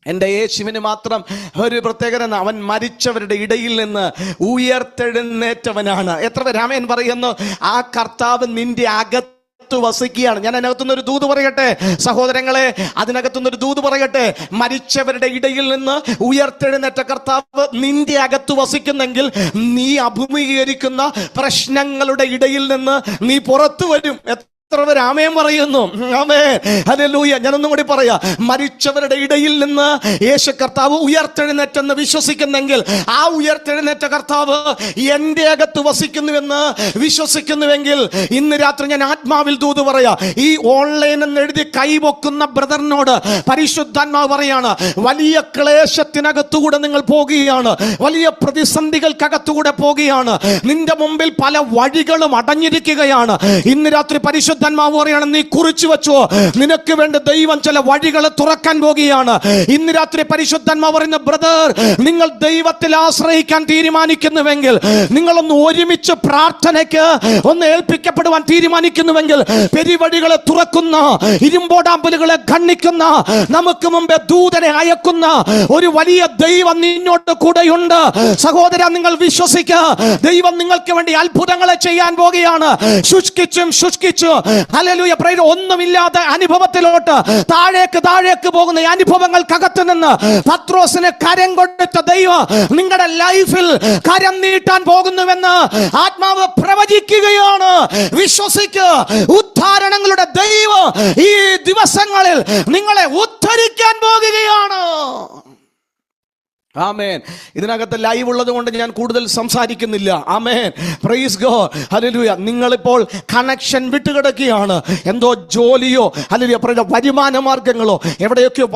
S3: എൻ്റെ യേശുവിന് മാത്രം ഒരു പ്രത്യേകത, അവൻ മരിച്ചവരുടെ ഇടയിൽ നിന്ന് ഉയർത്തെഴുന്നേറ്റവനാണ്. എത്ര പേര് ആമേൻ പറയുന്നു? ആ കർത്താവ് നിന്റെ അകത്ത് വസിക്കുകയാണ്. ഞാൻ അതിനകത്തുനിന്നൊരു ദൂത് പറയട്ടെ സഹോദരങ്ങളെ, അതിനകത്തുനിന്നൊരു ദൂത് പറയട്ടെ. മരിച്ചവരുടെ ഇടയിൽ നിന്ന് ഉയർത്തെഴുന്നേറ്റ കർത്താവ് നിന്റെ അകത്ത് വസിക്കുന്നെങ്കിൽ നീ അഭിമുഖീകരിക്കുന്ന പ്രശ്നങ്ങളുടെ ഇടയിൽ നിന്ന് നീ പുറത്തു വരും. എത്ര പേര് ആമേൻ പറയുന്നു? ആമേൻ, ഹല്ലേലൂയ. ഞാനൊന്നും കൂടി പറയാ, മരിച്ചവരുടെ ഇടയിൽ നിന്ന് യേശു കർത്താവ് ഉയർത്തെഴുന്നേറ്റെന്ന് വിശ്വസിക്കുന്നെങ്കിൽ ആ ഉയർത്തെഴുന്നേറ്റ കർത്താവ് എന്റെ അകത്ത് വസിക്കുന്നുവെന്ന് വിശ്വസിക്കുന്നുവെങ്കിൽ ഇന്ന് രാത്രി ഞാൻ ആത്മാവിൽ ദൂത് പറയാ. ഈ ഓൺലൈൻ എന്ന് എഴുതി കൈവെക്കുന്ന ബ്രദറിനോട് പരിശുദ്ധാത്മാവ് പറയാണ്, വലിയ ക്ലേശത്തിനകത്തുകൂടെ നിങ്ങൾ പോകുകയാണ്, വലിയ പ്രതിസന്ധികൾക്കകത്തുകൂടെ പോകുകയാണ്, നിന്റെ മുമ്പിൽ പല വഴികളും അടഞ്ഞിരിക്കുകയാണ്. ഇന്ന് രാത്രി പരിശുദ്ധാത്മാവ് പറയാണ്, നീ കുറിച്ചു വെച്ചോ, നിനക്ക് വേണ്ടി ദൈവം ചില വഴികൾ തുറക്കാൻ പോകുകയാണ്. ഇന്ന് രാത്രി പരിശുദ്ധാത്മാവ് പറയുന്ന, ബ്രദർ, നിങ്ങൾ ദൈവത്തിൽ ആശ്രയിക്കാൻ തീരുമാനിക്കുന്നുവെങ്കിൽ, നിങ്ങളൊന്ന് ഒരുമിച്ച് പ്രാർത്ഥനയ്ക്ക് ഒന്ന് ഏൽപ്പിക്കപ്പെടുവാൻ തീരുമാനിക്കുന്നുവെങ്കിൽ, പെരുവഴികളെ തുറക്കുന്ന, ഇരുമ്പോടാമ്പലുകളെ ഖണ്ഡിക്കുന്ന, നമുക്ക് മുമ്പേ ദൂതനെ അയക്കുന്ന ഒരു വലിയ ദൈവം നിന്നോട് കൂടെയുണ്ട്. സഹോദര, നിങ്ങൾ വിശ്വസിക്കുക, ദൈവം നിങ്ങൾക്ക് വേണ്ടി അത്ഭുതങ്ങളെ ചെയ്യാൻ പോകുകയാണ്. ശുഷ്കിച്ചും ഹല്ലേലൂയ പ്രൈസ് ഒന്നുമില്ലാത്ത അനുഭവത്തിലോട്ട് താഴേക്ക് പോകുന്ന അനുഭവങ്ങൾക്കകത്ത് നിന്ന് പത്രോസിന് കരം കൊടുത്ത ദൈവം നിങ്ങളുടെ ലൈഫിൽ കരം നീട്ടാൻ പോകുന്നുവെന്ന് ആത്മാവ് പ്രവചിക്കുകയാണ്. വിശ്വസിക്കുക, ഉദ്ധാരണങ്ങളുടെ ദൈവം ഈ ദിവസങ്ങളിൽ നിങ്ങളെ ഉദ്ധരിക്കാൻ പോകുകയാണ്. ആമേൻ. ഇതിനകത്ത് ലൈവ് ഉള്ളത് കൊണ്ട് ഞാൻ കൂടുതൽ സംസാരിക്കുന്നില്ല. ആമേൻ, പ്രൈസ് ഗോഡ്, ഹല്ലേലൂയ. നിങ്ങളിപ്പോൾ കണക്ഷൻ വിട്ടുകിടക്കുകയാണ്. എന്തോ ജോലിയോ ഹല്ലേലൂയ വരുമാന മാർഗങ്ങളോ എവിടെയൊക്കെയോ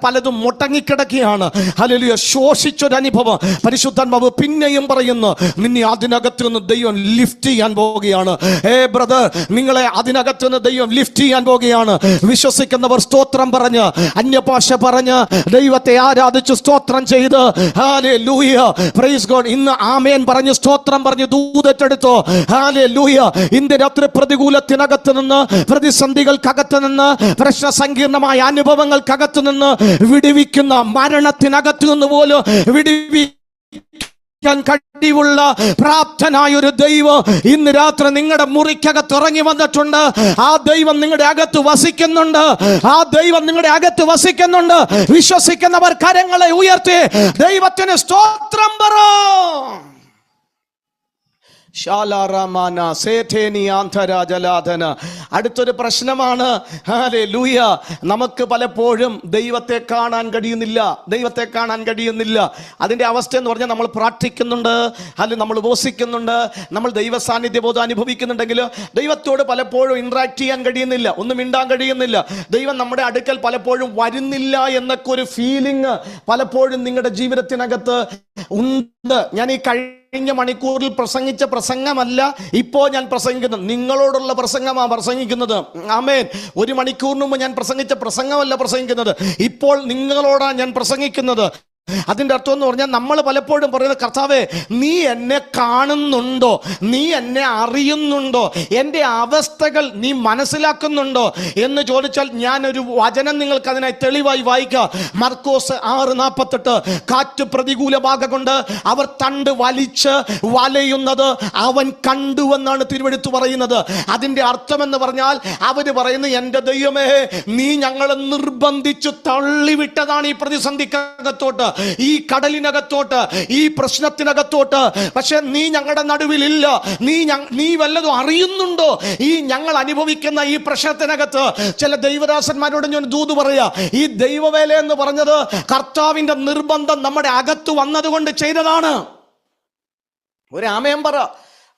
S3: പലതും മുടങ്ങിക്കിടക്കുകയാണ്. ഹല്ലേലൂയ, ശോഷിച്ചൊരനുഭവം. പരിശുദ്ധാത്മാവ് പിന്നെയും പറയുന്നു, നിന്നെ അതിനകത്ത് നിന്ന് ദൈവം ലിഫ്റ്റ് ചെയ്യാൻ പോവുകയാണ്. ബ്രദർ, നിങ്ങളെ അതിനകത്ത് നിന്ന് ദൈവം ലിഫ്റ്റ് ചെയ്യാൻ പോവുകയാണ്. വിശ്വസിക്കുന്നവർ സ്തോത്രം പറഞ്ഞ്, അന്യഭാഷ പറഞ്ഞ്, ദൈവത്തെ ആരാധിച്ച് സ്തോത്രം ചെയ്ത്, ഹല്ലേലൂയ, പ്രൈസ് ഗോഡ്. ഇന്ന് ആമേൻ പറഞ്ഞ് സ്തോത്രം പറഞ്ഞ് ദൂതറ്റെടുത്തോ. ഹല്ലേലൂയ. ഇന്ന് രാത്രി പ്രതികൂലത്തിനകത്ത് നിന്ന്, പ്രതിസന്ധികൾക്കകത്ത് നിന്ന്, പ്രശ്ന സങ്കീർണമായ അനുഭവങ്ങൾക്കകത്ത് നിന്ന് വിടുവിക്കുന്ന, മരണത്തിനകത്ത് നിന്ന് പോലും കഴിവുള്ള പ്രാപ്തനായ ഒരു ദൈവം ഇന്ന് രാത്രി നിങ്ങളുടെ മുറിക്കകത്ത് ഇറങ്ങി വന്നിട്ടുണ്ട്. ആ ദൈവം നിങ്ങളുടെ അകത്ത് വസിക്കുന്നുണ്ട്. ആ ദൈവം നിങ്ങളുടെ അകത്ത് വസിക്കുന്നുണ്ട്. വിശ്വസിക്കുന്നവർ കരങ്ങളെ ഉയർത്തി ദൈവത്തിന് സ്തോത്രം പറ. അടുത്തൊരു പ്രശ്നമാണ്, ഹല്ലേലൂയ, നമുക്ക് പലപ്പോഴും ദൈവത്തെ കാണാൻ കഴിയുന്നില്ല. അതിന്റെ അവസ്ഥ എന്ന് പറഞ്ഞാൽ നമ്മൾ പ്രാർത്ഥിക്കുന്നുണ്ട്, അല്ലെങ്കിൽ നമ്മൾ ഉപവസിക്കുന്നുണ്ട്, നമ്മൾ ദൈവ സാന്നിധ്യബോധം അനുഭവിക്കുന്നുണ്ടെങ്കിൽ ദൈവത്തോട് പലപ്പോഴും ഇന്ററാക്ട് ചെയ്യാൻ കഴിയുന്നില്ല, ഒന്നും മിണ്ടാൻ കഴിയുന്നില്ല. ദൈവം നമ്മുടെ അടുക്കൽ പലപ്പോഴും വരുന്നില്ല എന്നൊക്കെ ഒരു ഫീലിംഗ് പലപ്പോഴും നിങ്ങളുടെ ജീവിതത്തിനകത്ത് ഉണ്ട്. ഞാൻ ഈ കഴിഞ്ഞ മണിക്കൂറിൽ പ്രസംഗിച്ച പ്രസംഗമല്ല ഇപ്പോൾ ഞാൻ പ്രസംഗിക്കുന്നത്, നിങ്ങളോടുള്ള പ്രസംഗമാണ് പ്രസംഗിക്കുന്നത്. ആമേൻ. ഒരു മണിക്കൂറിന് മുമ്പ് ഞാൻ പ്രസംഗിച്ച പ്രസംഗമല്ല പ്രസംഗിക്കുന്നത്, ഇപ്പോൾ നിങ്ങളോടാണ് ഞാൻ പ്രസംഗിക്കുന്നത്. അതിന്റെ അർത്ഥം എന്ന് പറഞ്ഞാൽ നമ്മൾ പലപ്പോഴും പറയുന്നത്, കർത്താവേ, നീ എന്നെ കാണുന്നുണ്ടോ, നീ എന്നെ അറിയുന്നുണ്ടോ, എൻ്റെ അവസ്ഥകൾ നീ മനസ്സിലാക്കുന്നുണ്ടോ എന്ന് ചോദിച്ചാൽ ഞാനൊരു വചനം നിങ്ങൾക്ക് അതിനായി തെളിവായി വായിക്കാം. മർക്കോസ് 6:48. കാറ്റ് പ്രതികൂല ഭാഗം കൊണ്ട് അവർ തണ്ട് വലിച്ച് വലയുന്നത് അവൻ കണ്ടുവെന്നാണ് തിരുവെടുത്ത് പറയുന്നത്. അതിന്റെ അർത്ഥം എന്ന് പറഞ്ഞാൽ അവര് പറയുന്നു, എൻ്റെ ദൈവമേ, നീ ഞങ്ങളെ നിർബന്ധിച്ചു തള്ളിവിട്ടതാണ് ഈ പ്രതിസന്ധിക്കകത്തോട്ട്, ഈ കടലിനകത്തോട്ട്, ഈ പ്രശ്നത്തിനകത്തോട്ട്. പക്ഷെ നീ ഞങ്ങളുടെ നടുവിലില്ല. നീ വല്ലതും അറിയുന്നുണ്ടോ ഈ ഞങ്ങൾ അനുഭവിക്കുന്ന ഈ പ്രശ്നത്തിനകത്ത്? ചില ദൈവദാസന്മാരോട് ഞാൻ ദൂത് പറയാ, ഈ ദൈവവേല എന്ന് പറഞ്ഞത് കർത്താവിന്റെ നിർബന്ധം നമ്മുടെ അകത്ത് വന്നതുകൊണ്ട് ചെയ്തതാണ്. ഒരു ആമേൻ പറ.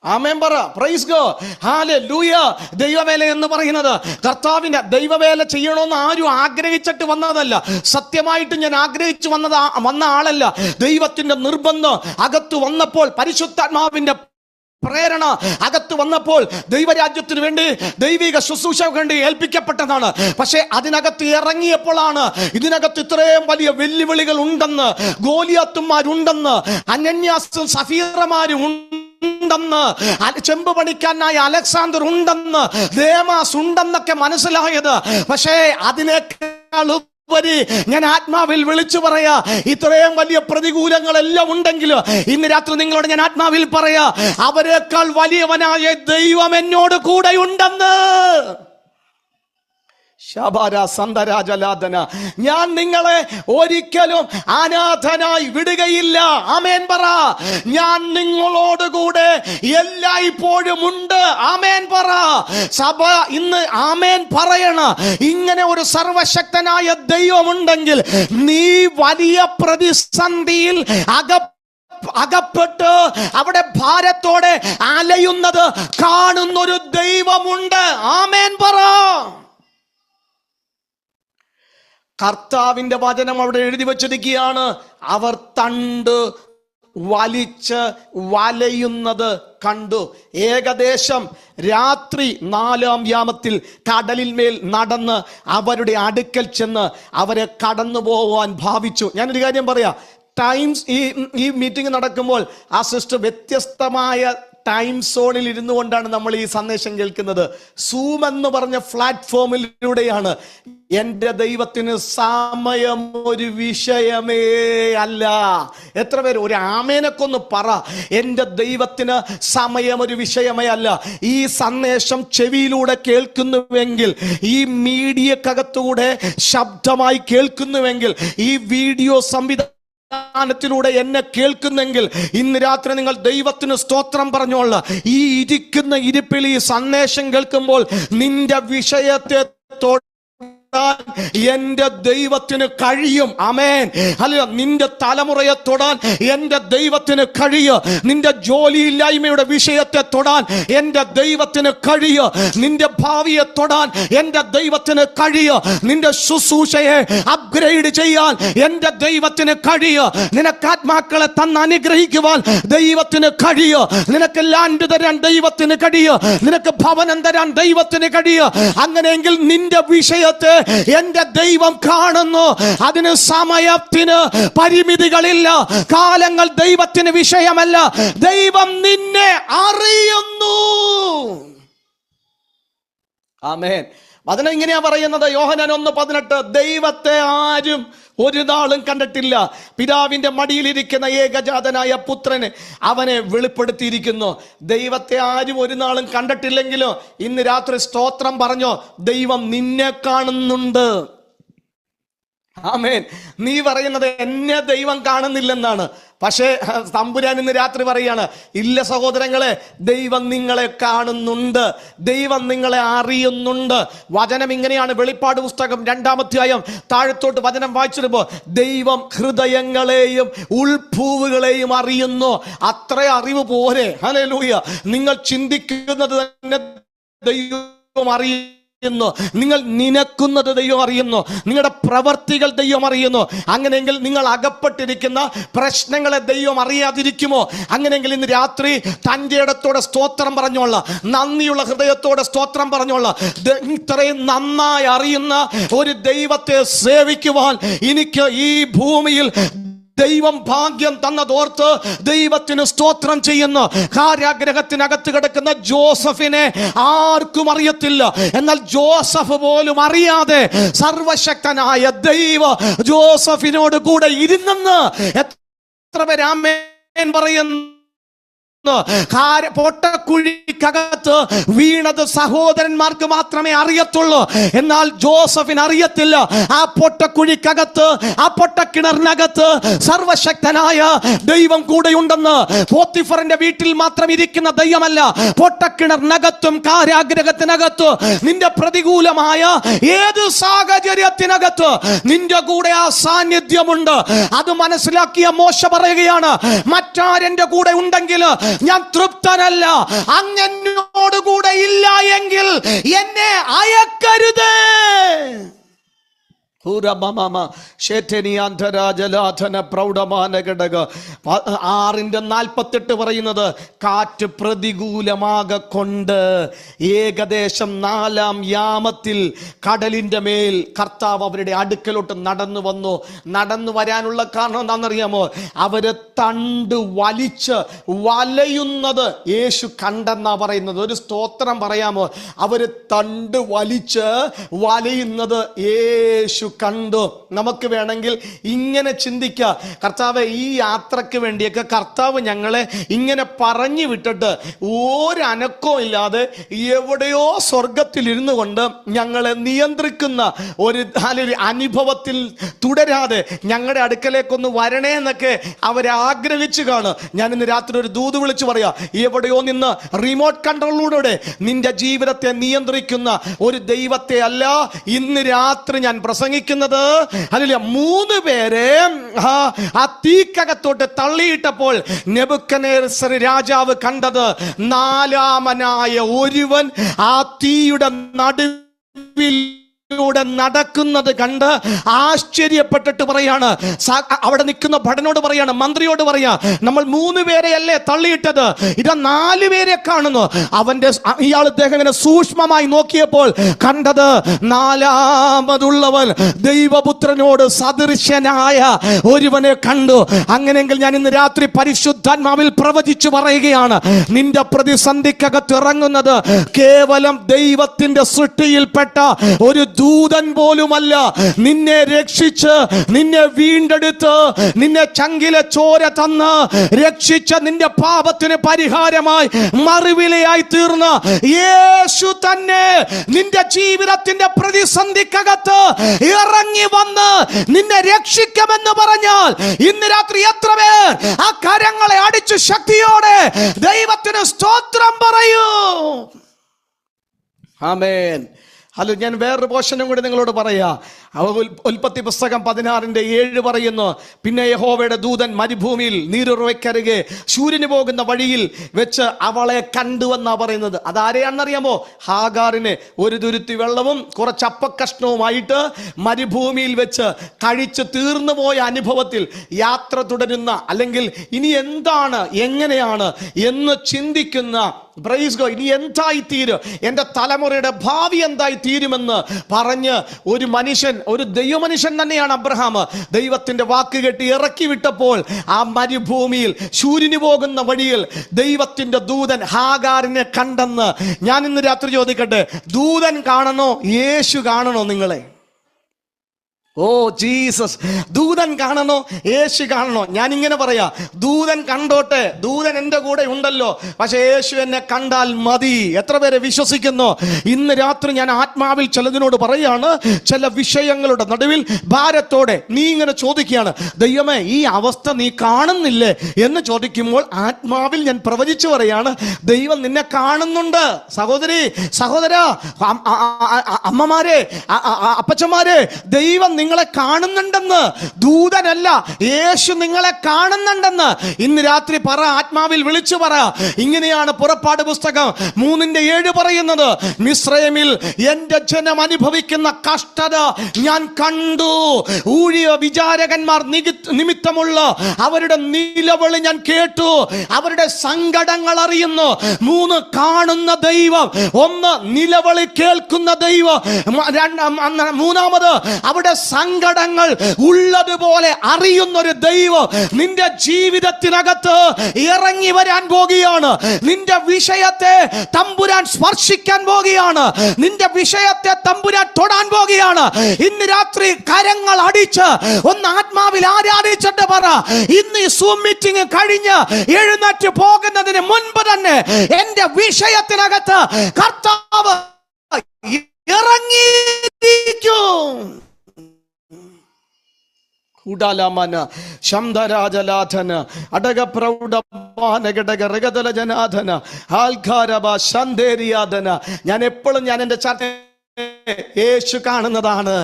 S3: ആമേൻ പറ. Praise God. ഹല്ലേലൂയ. ദൈവവേല എന്ന് പറയുന്നത് കർത്താവിന്റെ ദൈവവേല ചെയ്യണമെന്ന് ആരും ആഗ്രഹിച്ചിട്ട് വന്നതല്ല. സത്യമായിട്ട് ഞാൻ ആഗ്രഹിച്ചു വന്ന ആളല്ല. ദൈവത്തിന്റെ നിർബന്ധം അകത്ത് വന്നപ്പോൾ, പരിശുദ്ധാത്മാവിന്റെ പ്രേരണ അകത്ത് വന്നപ്പോൾ ദൈവരാജ്യത്തിന് വേണ്ടി, ദൈവിക ശുശ്രൂഷ വേണ്ടി ഏൽപ്പിക്കപ്പെട്ടതാണ്. പക്ഷെ അതിനകത്ത് ഇറങ്ങിയപ്പോഴാണ് ഇതിനകത്ത് ഇത്രയും വലിയ വെല്ലുവിളികൾ ഉണ്ടെന്ന്, ഗോലിയാത്തുമാരുണ്ടെന്ന്, അനന്യാസും സഫീറമാരും ഉണ്ടെന്ന്, ചെമ്പ് പണിക്കാനായ അലക്സാണ്ടർ ഉണ്ടെന്ന്, ദേമാസ് ഉണ്ടെന്നൊക്കെ മനസ്സിലായത്. പക്ഷേ അതിനേക്കാൾ ഞാൻ ആത്മാവിൽ വിളിച്ചു പറയാ, ഇത്രയും വലിയ പ്രതികൂലങ്ങളെല്ലാം ഉണ്ടെങ്കിലും ഇന്ന് രാത്രി നിങ്ങളോട് ഞാൻ ആത്മാവിൽ പറയാ, അവരെക്കാൾ വലിയവനായ ദൈവം എന്നോട് കൂടെ ഉണ്ടെന്ന്. ശബര സന്തരാജലാദന, ഞാൻ നിങ്ങളെ ഒരിക്കലും അനാഥനായി വിടുകയില്ല. ആമേൻ പറ. ഞാൻ നിങ്ങളോടുകൂടെ എല്ലായ്പ്പോഴും ഉണ്ട്. ആമേൻ പറ. സഭ ഇന്ന് ആമേൻ പറയണ. ഇങ്ങനെ ഒരു സർവശക്തനായ ദൈവമുണ്ടെങ്കിൽ നീ വലിയ പ്രതിസന്ധിയിൽ അകപ്പെട്ട് അവിടെ ഭാരത്തോടെ അലയുന്നത് കാണുന്നൊരു ദൈവമുണ്ട്. ആമേൻ പറ. കർത്താവിന്റെ വചനം അവിടെ എഴുതി വച്ചിരിക്കുകയാണ്. അവർ തണ്ട് വലിച്ച് വലയുന്നത് കണ്ടു. ഏകദേശം രാത്രി 4-ാം യാമത്തിൽ കടലിന്മേൽ നടന്ന് അവരുടെ അടുക്കൽ ചെന്ന് അവരെ കടന്നു പോവാൻ ഭാവിച്ചു. ഞാനൊരു കാര്യം പറയാം. ടൈംസ് ഈ മീറ്റിംഗ് നടക്കുമ്പോൾ ആ സിസ്റ്റർ വ്യത്യസ്തമായ ടൈം സോണിൽ ഇരുന്നു കൊണ്ടാണ് നമ്മൾ ഈ സന്ദേശം കേൾക്കുന്നത്. സൂം എന്ന് പറഞ്ഞ പ്ലാറ്റ്ഫോമിലൂടെയാണ്. എൻ്റെ ദൈവത്തിന് സമയം ഒരു വിഷയമേ അല്ല. എത്ര പേര് ഒരു ആമേനൊക്കൊന്ന് പറ. എൻ്റെ ദൈവത്തിന് സമയം ഒരു വിഷയമേ അല്ല. ഈ സന്ദേശം ചെവിയിലൂടെ കേൾക്കുന്നുവെങ്കിൽ, ഈ മീഡിയക്കകത്തൂടെ ശബ്ദമായി കേൾക്കുന്നുവെങ്കിൽ, ഈ വീഡിയോ ത്തിലൂടെ എന്നെ കേൾക്കുന്നെങ്കിൽ ഇന്ന് രാത്രി നിങ്ങൾ ദൈവത്തിന് സ്തോത്രം പറഞ്ഞോളൂ. ഈ ഇരിക്കുന്ന ഇരിപ്പിൽ ഈ സന്ദേശം കേൾക്കുമ്പോൾ നിന്റെ വിഷയത്തെ എന്റെ ദൈവത്തിന് കഴിയും. ആമേൻ. അല്ല, നിന്റെ തലമുറയെ തൊടാൻ എന്റെ ദൈവത്തിന് കഴിയും. നിന്റെ ജോലിയില്ലായ്മയുടെ വിഷയത്തെ തൊടാൻ എന്റെ ദൈവത്തിന് കഴിയും. നിന്റെ ഭാവിയെ തൊടാൻ എന്റെ ദൈവത്തിന് കഴിയും. നിന്റെ ശുശ്രൂഷയെ അപ്ഗ്രേഡ് ചെയ്യാൻ എന്റെ ദൈവത്തിന് കഴിയും. നിനക്ക് ആത്മാക്കളെ തന്ന് അനുഗ്രഹിക്കുവാൻ ദൈവത്തിന് കഴിയും. നിനക്ക് ലാൻഡ് തരാൻ ദൈവത്തിന് കഴിയും. നിനക്ക് ഭവനം തരാൻ ദൈവത്തിന് കഴിയും. അങ്ങനെയെങ്കിൽ നിന്റെ വിഷയത്തെ എന്റെ ദൈവം കാണുന്നു. അതിന് സമയത്തിന് പരിമിതികളില്ല. കാലങ്ങൾ ദൈവത്തിന് വിഷയമല്ല. ദൈവം നിന്നെ അറിയുന്നു. ആമേൻ. വചനം ഇങ്ങനെയാ പറയുന്നത്. യോഹന്നാൻ 1:18, ദൈവത്തെ ആരും ഒരു നാളും കണ്ടിട്ടില്ല. പിതാവിന്റെ മടിയിലിരിക്കുന്ന ഏകജാതനായ പുത്രന് അവനെ വെളിപ്പെടുത്തിയിരിക്കുന്നു. ദൈവത്തെ ആരും ഒരു നാളും കണ്ടിട്ടില്ലെങ്കിലും ഇന്ന് രാത്രി സ്തോത്രം പറഞ്ഞോ, ദൈവം നിന്നെ കാണുന്നുണ്ട്. ആമേൻ. നീ പറയുന്നത് എന്നെ ദൈവം കാണുന്നില്ലെന്നാണ്. പക്ഷേ തമ്പുരാൻ ഇന്ന് രാത്രി പറയാണ്, ഇല്ല സഹോദരങ്ങളെ, ദൈവം നിങ്ങളെ കാണുന്നുണ്ട്. ദൈവം നിങ്ങളെ അറിയുന്നുണ്ട്. വചനം ഇങ്ങനെയാണ്. വെളിപ്പാട് പുസ്തകം 2-ാം അധ്യായം താഴത്തോട്ട് വചനം വായിച്ചിരുമ്പോൾ ദൈവം ഹൃദയങ്ങളെയും ഉൾഭൂവുകളെയും അറിയുന്നു. അത്ര അറിവ് പോരെ. ഹല്ലേലൂയ. നിങ്ങൾ ചിന്തിക്കുന്നത് തന്നെ ദൈവം അറിയുന്നു. നിങ്ങൾ നിനക്കുന്നത് ദൈവം അറിയുന്നു. നിങ്ങളുടെ പ്രവർത്തികൾ ദൈവം അറിയുന്നു. അങ്ങനെയെങ്കിൽ നിങ്ങൾ അകപ്പെട്ടിരിക്കുന്ന പ്രശ്നങ്ങളെ ദൈവം അറിയാതിരിക്കുമോ? അങ്ങനെയെങ്കിൽ ഇന്ന് രാത്രി തൻ്റെ ഇടത്തോടെ സ്തോത്രം പറഞ്ഞോളാം. നന്ദിയുള്ള ഹൃദയത്തോടെ സ്തോത്രം പറഞ്ഞോളാം. ഇത്രയും നന്നായി അറിയുന്ന ഒരു ദൈവത്തെ സേവിക്കുവാൻ എനിക്ക് ഈ ഭൂമിയിൽ ദൈവം ഭാഗ്യം തന്നതോർത്ത് ദൈവത്തിന് സ്തോത്രം ചെയ്യുന്നു. കാരാഗ്രഹത്തിനകത്ത് കിടക്കുന്ന ജോസഫിനെ ആർക്കും അറിയത്തില്ല. എന്നാൽ ജോസഫ് പോലും അറിയാതെ സർവശക്തനായ ദൈവം ജോസഫിനോട് കൂടെ ഇരുന്നെന്ന് എത്ര പേര് ആമേൻ പറയുന്നു? പൊട്ടക്കുഴിക്കകത്ത് വീണത് സഹോദരന്മാർക്ക് മാത്രമേ അറിയത്തുള്ളൂ. എന്നാൽ ജോസഫിന് അറിയത്തില്ല. ആ പൊട്ടക്കുഴിക്കകത്ത്, ആ പൊട്ടക്കിണറിനകത്ത് സർവശക്തനായ ദൈവം കൂടെയുണ്ടെന്ന്. പോത്തിഫറിന്റെ വീട്ടിൽ മാത്രം ഇരിക്കുന്ന ദൈവമല്ല, പൊട്ടക്കിണറിനകത്തും കാരാഗ്രഹത്തിനകത്ത് നിന്റെ പ്രതികൂലമായ ഏത് സാഹചര്യത്തിനകത്ത് നിന്റെ കൂടെ ആ സാന്നിധ്യമുണ്ട്. അത് മനസ്സിലാക്കിയ മോശ പറയുകയാണ്, മറ്റാരെന്റെ കൂടെ ഉണ്ടെങ്കിൽ ഞാൻ തൃപ്തനല്ല. അങ്ങനോടുകൂടെ ഇല്ല എങ്കിൽ എന്നെ അയക്കരുത്. 6:48 പറയുന്നത്, കാറ്റ് പ്രതികൂലമാകൊണ്ട് ഏകദേശം 4-ാം യാമത്തിൽ കടലിന്റെ മേൽ കർത്താവ് അവരുടെ അടുക്കലോട്ട് നടന്നു വന്നു. നടന്നു വരാനുള്ള കാരണം എന്താണെന്നറിയാമോ? അവര് തണ്ട് വലിച്ച് വലയുന്നത് യേശു കണ്ടെന്നാ പറയുന്നത്. ഒരു സ്തോത്രം പറയാമോ? അവര് തണ്ട് വലിച്ച് വലയുന്നത് യേശു കണ്ടു. നമുക്ക് വേണമെങ്കിൽ ഇങ്ങനെ ചിന്തിക്കുക, കർത്താവ് ഈ യാത്രയ്ക്ക് വേണ്ടിയൊക്കെ കർത്താവ് ഞങ്ങളെ ഇങ്ങനെ പറഞ്ഞു വിട്ടിട്ട് ഒരനക്കവും ഇല്ലാതെ എവിടെയോ സ്വർഗത്തിൽ ഇരുന്നു കൊണ്ട് ഞങ്ങളെ നിയന്ത്രിക്കുന്ന ഒരു അനുഭവത്തിൽ തുടരാതെ ഞങ്ങളുടെ അടുക്കലേക്കൊന്ന് വരണേ എന്നൊക്കെ അവരാഗ്രഹിച്ചു കാണും. ഞാൻ ഇന്ന് രാത്രി ഒരു ദൂത് വിളിച്ചു പറയാ, എവിടെയോ നിന്ന് റിമോട്ട് കൺട്രോളിലൂടെ നിന്റെ ജീവിതത്തെ നിയന്ത്രിക്കുന്ന ഒരു ദൈവത്തെ അല്ല ഇന്ന് രാത്രി ഞാൻ പ്രസംഗിക്കുന്നത്. ഹല്ലേലൂയ. 3 പേരെ ആ തീക്കകത്തോട്ട് തള്ളിയിട്ടപ്പോൾ നെബൂഖദ്നേസർ രാജാവ് കണ്ടത് 4-ാമനായ ഒരുവൻ ആ തീയുടെ നടുവിലൂടെ നടക്കുന്നത് കണ്ട് ആശ്ചര്യപ്പെട്ടിട്ട് പറയാണ്, അവിടെ നിൽക്കുന്ന ഭടനോട് പറയാണ്, മന്ത്രിയോട് പറയാ, നമ്മൾ 3 പേരെയല്ലേ തള്ളിയിട്ടത്, ഇതാ 4 പേരെ കാണുന്നു. ഇയാൾ ഇങ്ങനെ സൂക്ഷ്മമായി നോക്കിയപ്പോൾ കണ്ടത് 4-ാമതുള്ളവൻ ദൈവപുത്രനോട് സദൃശനായ ഒരുവനെ കണ്ടു. അങ്ങനെയെങ്കിൽ ഞാൻ ഇന്ന് രാത്രി പരിശുദ്ധാത്മാവിൽ പ്രവചിച്ചു പറയുകയാണ്, നിന്റെ പ്രതിസന്ധിക്കകത്ത് ഇറങ്ങുന്നത് കേവലം ദൈവത്തിന്റെ സൃഷ്ടിയിൽപ്പെട്ട ഒരു ദൂതൻ പോലുമല്ല. നിന്നെ രക്ഷിച്ച്, നിന്നെ വീണ്ടെടുത്ത്, നിന്നെ ചങ്കിലെ ചോര തന്ന് രക്ഷിച്ച, നിന്റെ പാപത്തിന് പരിഹാരമായി മറുവിലയായി തീർന്ന യേശു തന്നെ നിന്റെ ജീവിതത്തിന്റെ പ്രതിസന്ധിക്കകത്ത് ഇറങ്ങി വന്ന് നിന്നെ രക്ഷിക്കുമെന്ന് പറഞ്ഞാൽ ഇന്ന് രാത്രി എത്ര പേർ ആ കരങ്ങളെ അടിച്ചു ശക്തിയോടെ ദൈവത്തിന് സ്തോത്രം പറയൂ. ആമേൻ. ഹലോ, ഞാൻ വേറൊരു പോർഷനും കൂടി നിങ്ങളോട് പറയാ. ഉൽപ്പത്തി പുസ്തകം 16:7 പറയുന്നു, പിന്നെ യഹോവയുടെ ദൂതൻ മരുഭൂമിയിൽ നീരുറവയ്ക്കരികെ സൂര്യന് പോകുന്ന വഴിയിൽ വെച്ച് അവളെ കണ്ടുവെന്നാ പറയുന്നത്. അതാരെയാണെന്നറിയാമോ? ഹാഗാറിനെ. ഒരു തുരുത്തി വെള്ളവും കുറച്ച് അപ്പക്കഷ്ണവുമായിട്ട് മരുഭൂമിയിൽ വെച്ച് കഴിച്ച് തീർന്നു പോയ അനുഭവത്തിൽ യാത്ര തുടരുന്ന, അല്ലെങ്കിൽ ഇനി എന്താണ് എങ്ങനെയാണ് എന്ന് ചിന്തിക്കുന്ന, ഇനി എന്തായി തീരും, എൻ്റെ തലമുറയുടെ ഭാവി എന്തായി തീരുമെന്ന് പറഞ്ഞ് ഒരു മനുഷ്യൻ, ഒരു ദൈവമനുഷ്യൻ തന്നെയാണ് അബ്രഹാം, ദൈവത്തിന്റെ വാക്ക് കേട്ട് ഇറക്കി വിട്ടപ്പോൾ ആ മരുഭൂമിയിൽ സൂര്യന് പോകുന്ന വഴിയിൽ ദൈവത്തിന്റെ ദൂതൻ ഹാഗാറിനെ കണ്ടെന്ന് ഞാൻ ഇന്ന് രാത്രി ചോദിക്കട്ടെ, ദൂതൻ കാണണോ യേശു കാണണോ നിങ്ങളെ? ഓ ജീസസ്, ദൂതൻ കാണണോ യേശു കാണണോ? ഞാൻ ഇങ്ങനെ പറയാ, ദൂതൻ കണ്ടോട്ടെ, ദൂതൻ എൻ്റെ കൂടെ ഉണ്ടല്ലോ, പക്ഷെ യേശു എന്നെ കണ്ടാൽ മതി. എത്ര പേരെ വിശ്വസിക്കുന്നു? ഇന്ന് രാത്രി ഞാൻ ആത്മാവിൽ ചിലതിനോട് പറയാണ്, ചില വിഷയങ്ങളുടെ നടുവിൽ ഭാരത്തോടെ നീ ഇങ്ങനെ ചോദിക്കുകയാണ്, ദൈവമേ ഈ അവസ്ഥ നീ കാണുന്നില്ലേ എന്ന് ചോദിക്കുമ്പോൾ ആത്മാവിൽ ഞാൻ പ്രവചിച്ചു പറയാണ്, ദൈവം നിന്നെ കാണുന്നുണ്ട്. സഹോദരി, സഹോദര, അമ്മമാരെ, അപ്പച്ചന്മാരെ, ദൈവം നിങ്ങളെ കാണുന്നുണ്ടെന്ന്. ദൂതനല്ല, യേശു നിങ്ങളെ കാണുന്നുണ്ടെന്ന് ഇന്ന് രാത്രി പറ, ആത്മാവിൽ വിളിച്ചു പറ. ഇങ്ങനെയാണ് പുറപ്പാട് പുസ്തകം 3:7 പറയുന്നത്, മിസ്രയീമിൽ എന്റെ ജനം അനുഭവിക്കുന്ന കഷ്ടത ഞാൻ കണ്ടു, ഊഴിയ വിചാരകന്മാർ നിമിത്തമുള്ള അവരുടെ നിലവിളി ഞാൻ കേട്ടു, അവരുടെ സങ്കടങ്ങൾ അറിയുന്നു. 3 കാണുന്ന ദൈവം, 1 നിലവിളി കേൾക്കുന്ന ദൈവം, 3 അവിടെ സങ്കടങ്ങൾ ഉള്ളതുപോലെ അറിയുന്നൊരു ദൈവം നിന്റെ ജീവിതത്തിനകത്ത് ഇറങ്ങി വരാൻ പോകുകയാണ്. നിന്റെ വിഷയത്തെ തമ്പുരാൻ സ്പർശിക്കാൻ പോകുകയാണ്. നിന്റെ വിഷയത്തെ തമ്പുരാൻ തൊടാൻ പോകുകയാണ്. ഇന്ന് രാത്രി കരങ്ങൾ അടിച്ച് ഒന്ന് ആത്മാവിൽ ആരാധിച്ചിട്ട് പറ, ഇന്ന് ഈ സൂം മീറ്റിംഗ് കഴിഞ്ഞ് എഴുന്നേറ്റ് പോകുന്നതിന് മുൻപ് തന്നെ എന്റെ വിഷയത്തിനകത്ത് കർത്താവ് ഇറങ്ങിയിരിക്കും. ഉഡാലമന ശംധരാജലാധന അടക പ്രൗഢമാന ഘടക രഗതല ജനാധന ആൽഘാരബ ശാന്തേരിയാധന. ഞാൻ എപ്പോഴും ഞാൻ എൻ്റെ ചാർട്ട് യേശു കാണുന്നതാണ്.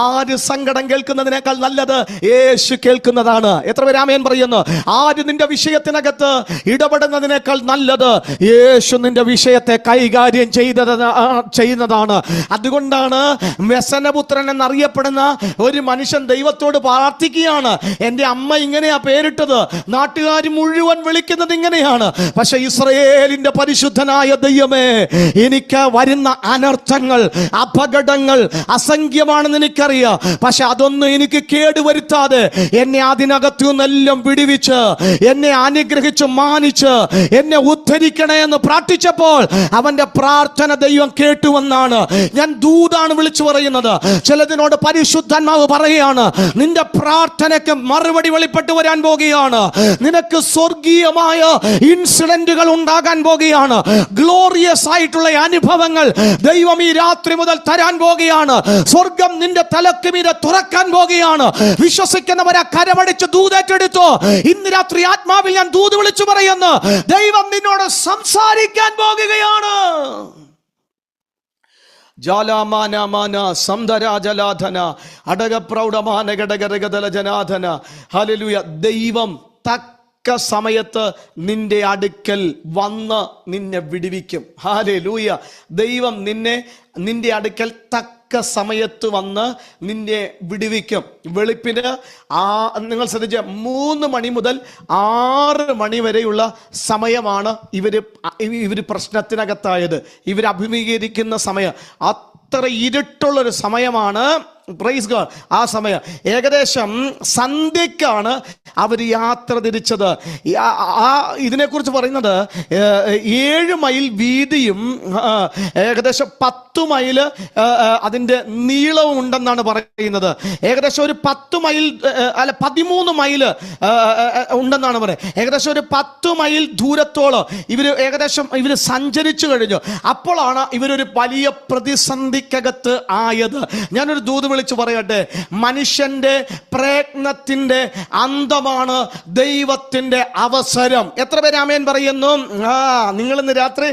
S3: ആര് സങ്കടം കേൾക്കുന്നതിനേക്കാൾ നല്ലത് യേശു കേൾക്കുന്നതാണ്. എത്ര പേര് ആമേൻ പറയുന്നു? ആര് നിന്റെ വിഷയത്തിനകത്ത് ഇടപെടുന്നതിനേക്കാൾ നല്ലത് യേശു നിന്റെ വിഷയത്തെ കൈകാര്യം ചെയ്യുന്നതാണ്. അതുകൊണ്ടാണ് വ്യസനപുത്രൻ എന്നറിയപ്പെടുന്ന ഒരു മനുഷ്യൻ ദൈവത്തോട് പ്രാർത്ഥിക്കുകയാണ്, എൻ്റെ അമ്മ ഇങ്ങനെയാ പേരിട്ടത്, നാട്ടുകാർ മുഴുവൻ വിളിക്കുന്നത് ഇങ്ങനെയാണ്, പക്ഷെ ഇസ്രായേലിന്റെ പരിശുദ്ധനായ ദൈവമേ, എനിക്ക് വരുന്ന അനർത്ഥങ്ങൾ അപകടങ്ങൾ അസംഖ്യമാണെന്ന് എനിക്കറിയാം. പക്ഷെ അതൊന്നും എനിക്ക് കേടുവരുത്താതെ എന്നെ അതിനകത്തു നിന്നെല്ലാം വിടുവിച്ച് എന്നെ അനുഗ്രഹിച്ച് മാനിച്ച് എന്നെ ഉദ്ധരിക്കണേ എന്ന് പ്രാർത്ഥിച്ചപ്പോൾ അവന്റെ പ്രാർത്ഥന ദൈവം കേട്ടുവെന്നാണ് ഞാൻ ദൂതാണ് വിളിച്ചു പറയുന്നത്. ചിലതിനോട് പരിശുദ്ധാത്മാവ് പറയുകയാണ്, നിന്റെ പ്രാർത്ഥനയ്ക്ക് മറുപടി വെളിപ്പെട്ടു വരാൻ പോകുകയാണ്. നിനക്ക് സ്വർഗീയമായ ഇൻസിഡന്റുകൾ ഉണ്ടാകാൻ പോകുകയാണ്. ഗ്ലോറിയസ് ആയിട്ടുള്ള അനുഭവങ്ങൾ ദൈവം ഈ രാത്രി മുതൽ തരാൻ പോകുകയാണ്. സ്വർഗം നിന്റെ തലക്ക് മീതെ തുറക്കാൻ പോകുകയാണ്. വിശ്വസിക്കുന്നവരെ കരമടിച്ച് ദൂതേറ്റെടുത്തോ. ഇന്ന് രാത്രി ആത്മാവിൽ ഞാൻ ദൂത് വിളിച്ചു പറയുന്നു, ദൈവം നിന്നോട് സംസാരിക്കാൻ പോകുകയാണ്. ജാലാമാന സംധരാജലാധന അടകപ്രൗഢമാന ഘടകരഗതല ജനാധന. ഹല്ലേലൂയ. ദൈവം തക്ക സമയത്ത് നിന്റെ അടുക്കൽ വന്ന് നിന്നെ വിടുവിക്കും. ഹല്ലേലൂയ. ദൈവം നിന്റെ അടുക്കൽ തക്ക സമയത്ത് വന്ന് നിന്നെ വിടുവിക്കും. വെളുപ്പിന് നിങ്ങൾ ശ്രദ്ധിച്ച 3 മണി മുതൽ 6 മണി വരെയുള്ള സമയമാണ് ഇവര് പ്രശ്നത്തിനകത്തായത്. ഇവർ അഭിമുഖീകരിക്കുന്ന സമയം അത്ര ഇരുട്ടുള്ളൊരു സമയമാണ്. Praise God. ആ സമയം ഏകദേശം സന്ധ്യക്കാണ് അവർ യാത്ര തിരിച്ചത്. ഇതിനെക്കുറിച്ച് പറയുന്നത് 7 മൈൽ വീതിയും ഏകദേശം 10 മൈൽ അതിൻ്റെ നീളവും ഉണ്ടെന്നാണ് പറയുന്നത്. ഏകദേശം ഒരു 10 മൈൽ അല്ല 13 മൈൽ ഉണ്ടെന്നാണ് പറയുന്നത്. ഏകദേശം ഒരു 10 മൈൽ ദൂരത്തോളം ഇവർ സഞ്ചരിച്ചു കഴിഞ്ഞു. അപ്പോഴാണ് ഇവരൊരു വലിയ പ്രതിസന്ധിക്കകത്ത് ആയത്. ഞാനൊരു ദൂത് വിളിച്ചു പറയട്ടെ, മനുഷ്യന്റെ പ്രയത്നത്തിന്റെ അന്തമാണ് ദൈവത്തിന്റെ അവസരം. എത്ര പേര് ആമേൻ പറയുന്നു? നിങ്ങൾ ഇന്ന് രാത്രി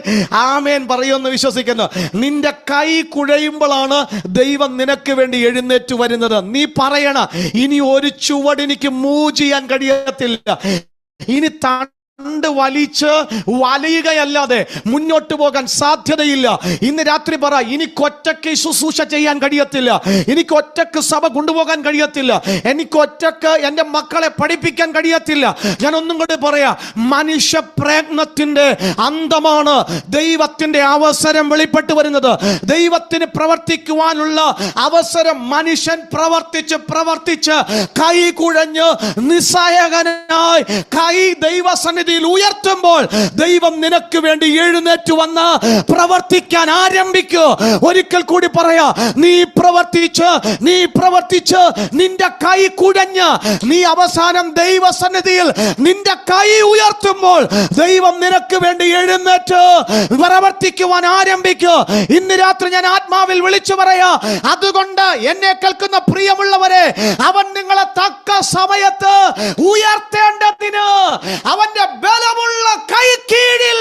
S3: ആമേൻ പറയുമെന്ന് വിശ്വസിക്കുന്നു. നിന്റെ കൈ കുഴയുമ്പോഴാണ് ദൈവം നിനക്ക് വേണ്ടി എഴുന്നേറ്റ് വരുന്നത്. നീ പറയണ, ഇനി ഒരു ചുവട് എനിക്ക് മൂവ് ചെയ്യാൻ കഴിയത്തില്ല, ഇനി വലിച്ച് വലയുകയല്ലാതെ മുന്നോട്ട് പോകാൻ സാധ്യതയില്ല. ഇന്ന് രാത്രി പറ, എനിക്കൊറ്റയ്ക്ക് ശുശ്രൂഷ ചെയ്യാൻ കഴിയത്തില്ല, എനിക്കൊറ്റയ്ക്ക് സഭ കൊണ്ടുപോകാൻ കഴിയത്തില്ല, എനിക്കൊറ്റയ്ക്ക് എൻ്റെ മക്കളെ പഠിപ്പിക്കാൻ കഴിയത്തില്ല. ഞാൻ ഒന്നും കൂടി പറയാ, മനുഷ്യ പ്രയത്നത്തിന്റെ അന്തമാണ് ദൈവത്തിന്റെ അവസരം വെളിപ്പെട്ടു വരുന്നത്. ദൈവത്തിന് പ്രവർത്തിക്കുവാനുള്ള അവസരം മനുഷ്യൻ പ്രവർത്തിച്ച് കൈ കുഴഞ്ഞ് നിസ്സഹായകനായി കൈ ദൈവസന്നിധി ഉയർത്തുമ്പോൾ ദൈവം നിനക്ക് വേണ്ടി എഴുന്നേറ്റ് വന്ന് പ്രവർത്തിക്കാൻ ആരംഭിക്കൂ. ഒരിക്കൽ കൂടി പറയാ, നീ പ്രവർത്തിച്ച് നിന്റെ കൈ കുഴഞ്ഞ് നീ അവസാനം ദൈവസന്നിധിയിൽ നിന്റെ കൈ ഉയർത്തുമ്പോൾ ദൈവം നിനക്ക് വേണ്ടി എഴുന്നേറ്റ് പ്രവർത്തിക്കുവാൻ ആരംഭിക്കൂ. ഇന്ന് രാത്രി ഞാൻ ആത്മാവിൽ വിളിച്ചു പറയാ, അതുകൊണ്ട് എന്നെ കേൾക്കുന്ന പ്രിയമുള്ളവരെ, അവൻ നിങ്ങളെ തക്ക സമയത്ത് ഉയർത്തേണ്ടതിന് അവന്റെ ബലമുള്ള കൈ കീഴിൽ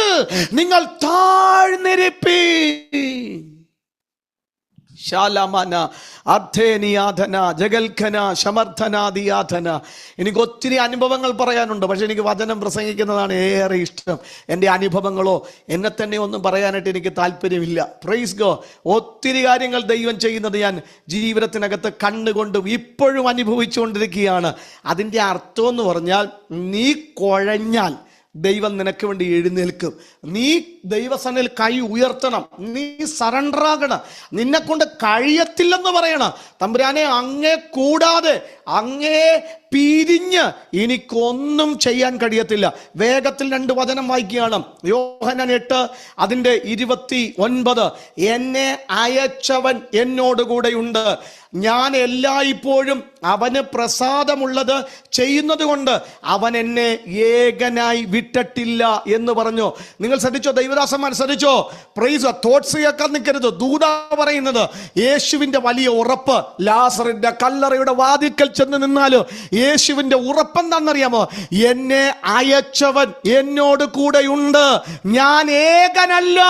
S3: നിങ്ങൾ താഴ്ന്നിരിപ്പി. ശാലമന അർത്ഥേനിയാധന ജഗൽഖന ശമർത്ഥനാദിയാധന. എനിക്ക് ഒത്തിരി അനുഭവങ്ങൾ പറയാനുണ്ട്, പക്ഷെ എനിക്ക് വചനം പ്രസംഗിക്കുന്നതാണ് ഏറെ ഇഷ്ടം. എൻ്റെ അനുഭവങ്ങളോ എന്നെ തന്നെ ഒന്നും പറയാനായിട്ട് എനിക്ക് താല്പര്യമില്ല. Praise God. ഒത്തിരി കാര്യങ്ങൾ ദൈവം ചെയ്യുന്നത് ഞാൻ ജീവിതത്തിനകത്ത് കണ്ടുകൊണ്ടും ഇപ്പോഴും അനുഭവിച്ചുകൊണ്ടിരിക്കുകയാണ്. അതിൻ്റെ അർത്ഥം എന്ന് പറഞ്ഞാൽ, നീ കുഴഞ്ഞാൽ ദൈവം നിനക്ക് വേണ്ടി എഴുന്നേൽക്കും. നീ ദൈവസന്നിധിയിൽ കൈ ഉയർത്തണം, നീ സറണ്ടർ ആകണം. നിന്നെ കൊണ്ട് കഴിയത്തില്ലെന്ന് പറയണം. തമ്പുരാനെ, അങ്ങേ കൂടാതെ അങ്ങേ പിരിഞ്ഞ് എനിക്കൊന്നും ചെയ്യാൻ കഴിയത്തില്ല. വേഗത്തിൽ 2 വചനം വായിക്കുകയാണ്. യോഹന്നാൻ 8 അതിൻ്റെ 29. എന്നെ അയച്ചവൻ എന്നോടുകൂടെയുണ്ട്, ഞാൻ എല്ലായ്പ്പോഴും അവന് പ്രസാദമുള്ളത് ചെയ്യുന്നത് കൊണ്ട് അവൻ എന്നെ ഏകനായി വിട്ടിട്ടില്ല എന്ന് പറഞ്ഞു. നിങ്ങൾ ശ്രദ്ധിച്ചോ? ദൈവദാസന്മാർ ശ്രദ്ധിച്ചോ? പ്രൈസ്. തോട്ട്സ് കേൾക്കാൻ നിൽക്കരുത്. ദൂത പറയുന്നത് യേശുവിന്റെ വലിയ ഉറപ്പ്. ലാസറിന്റെ കല്ലറയുടെ വാതിൽക്കൽ ചെന്ന് നിന്നാലോ യേശുവിന്റെ ഉറപ്പെന്താണെന്നറിയാമോ? എന്നെ അയച്ചവൻ എന്നോട് കൂടെയുണ്ട്, ഞാൻ ഏകനല്ല.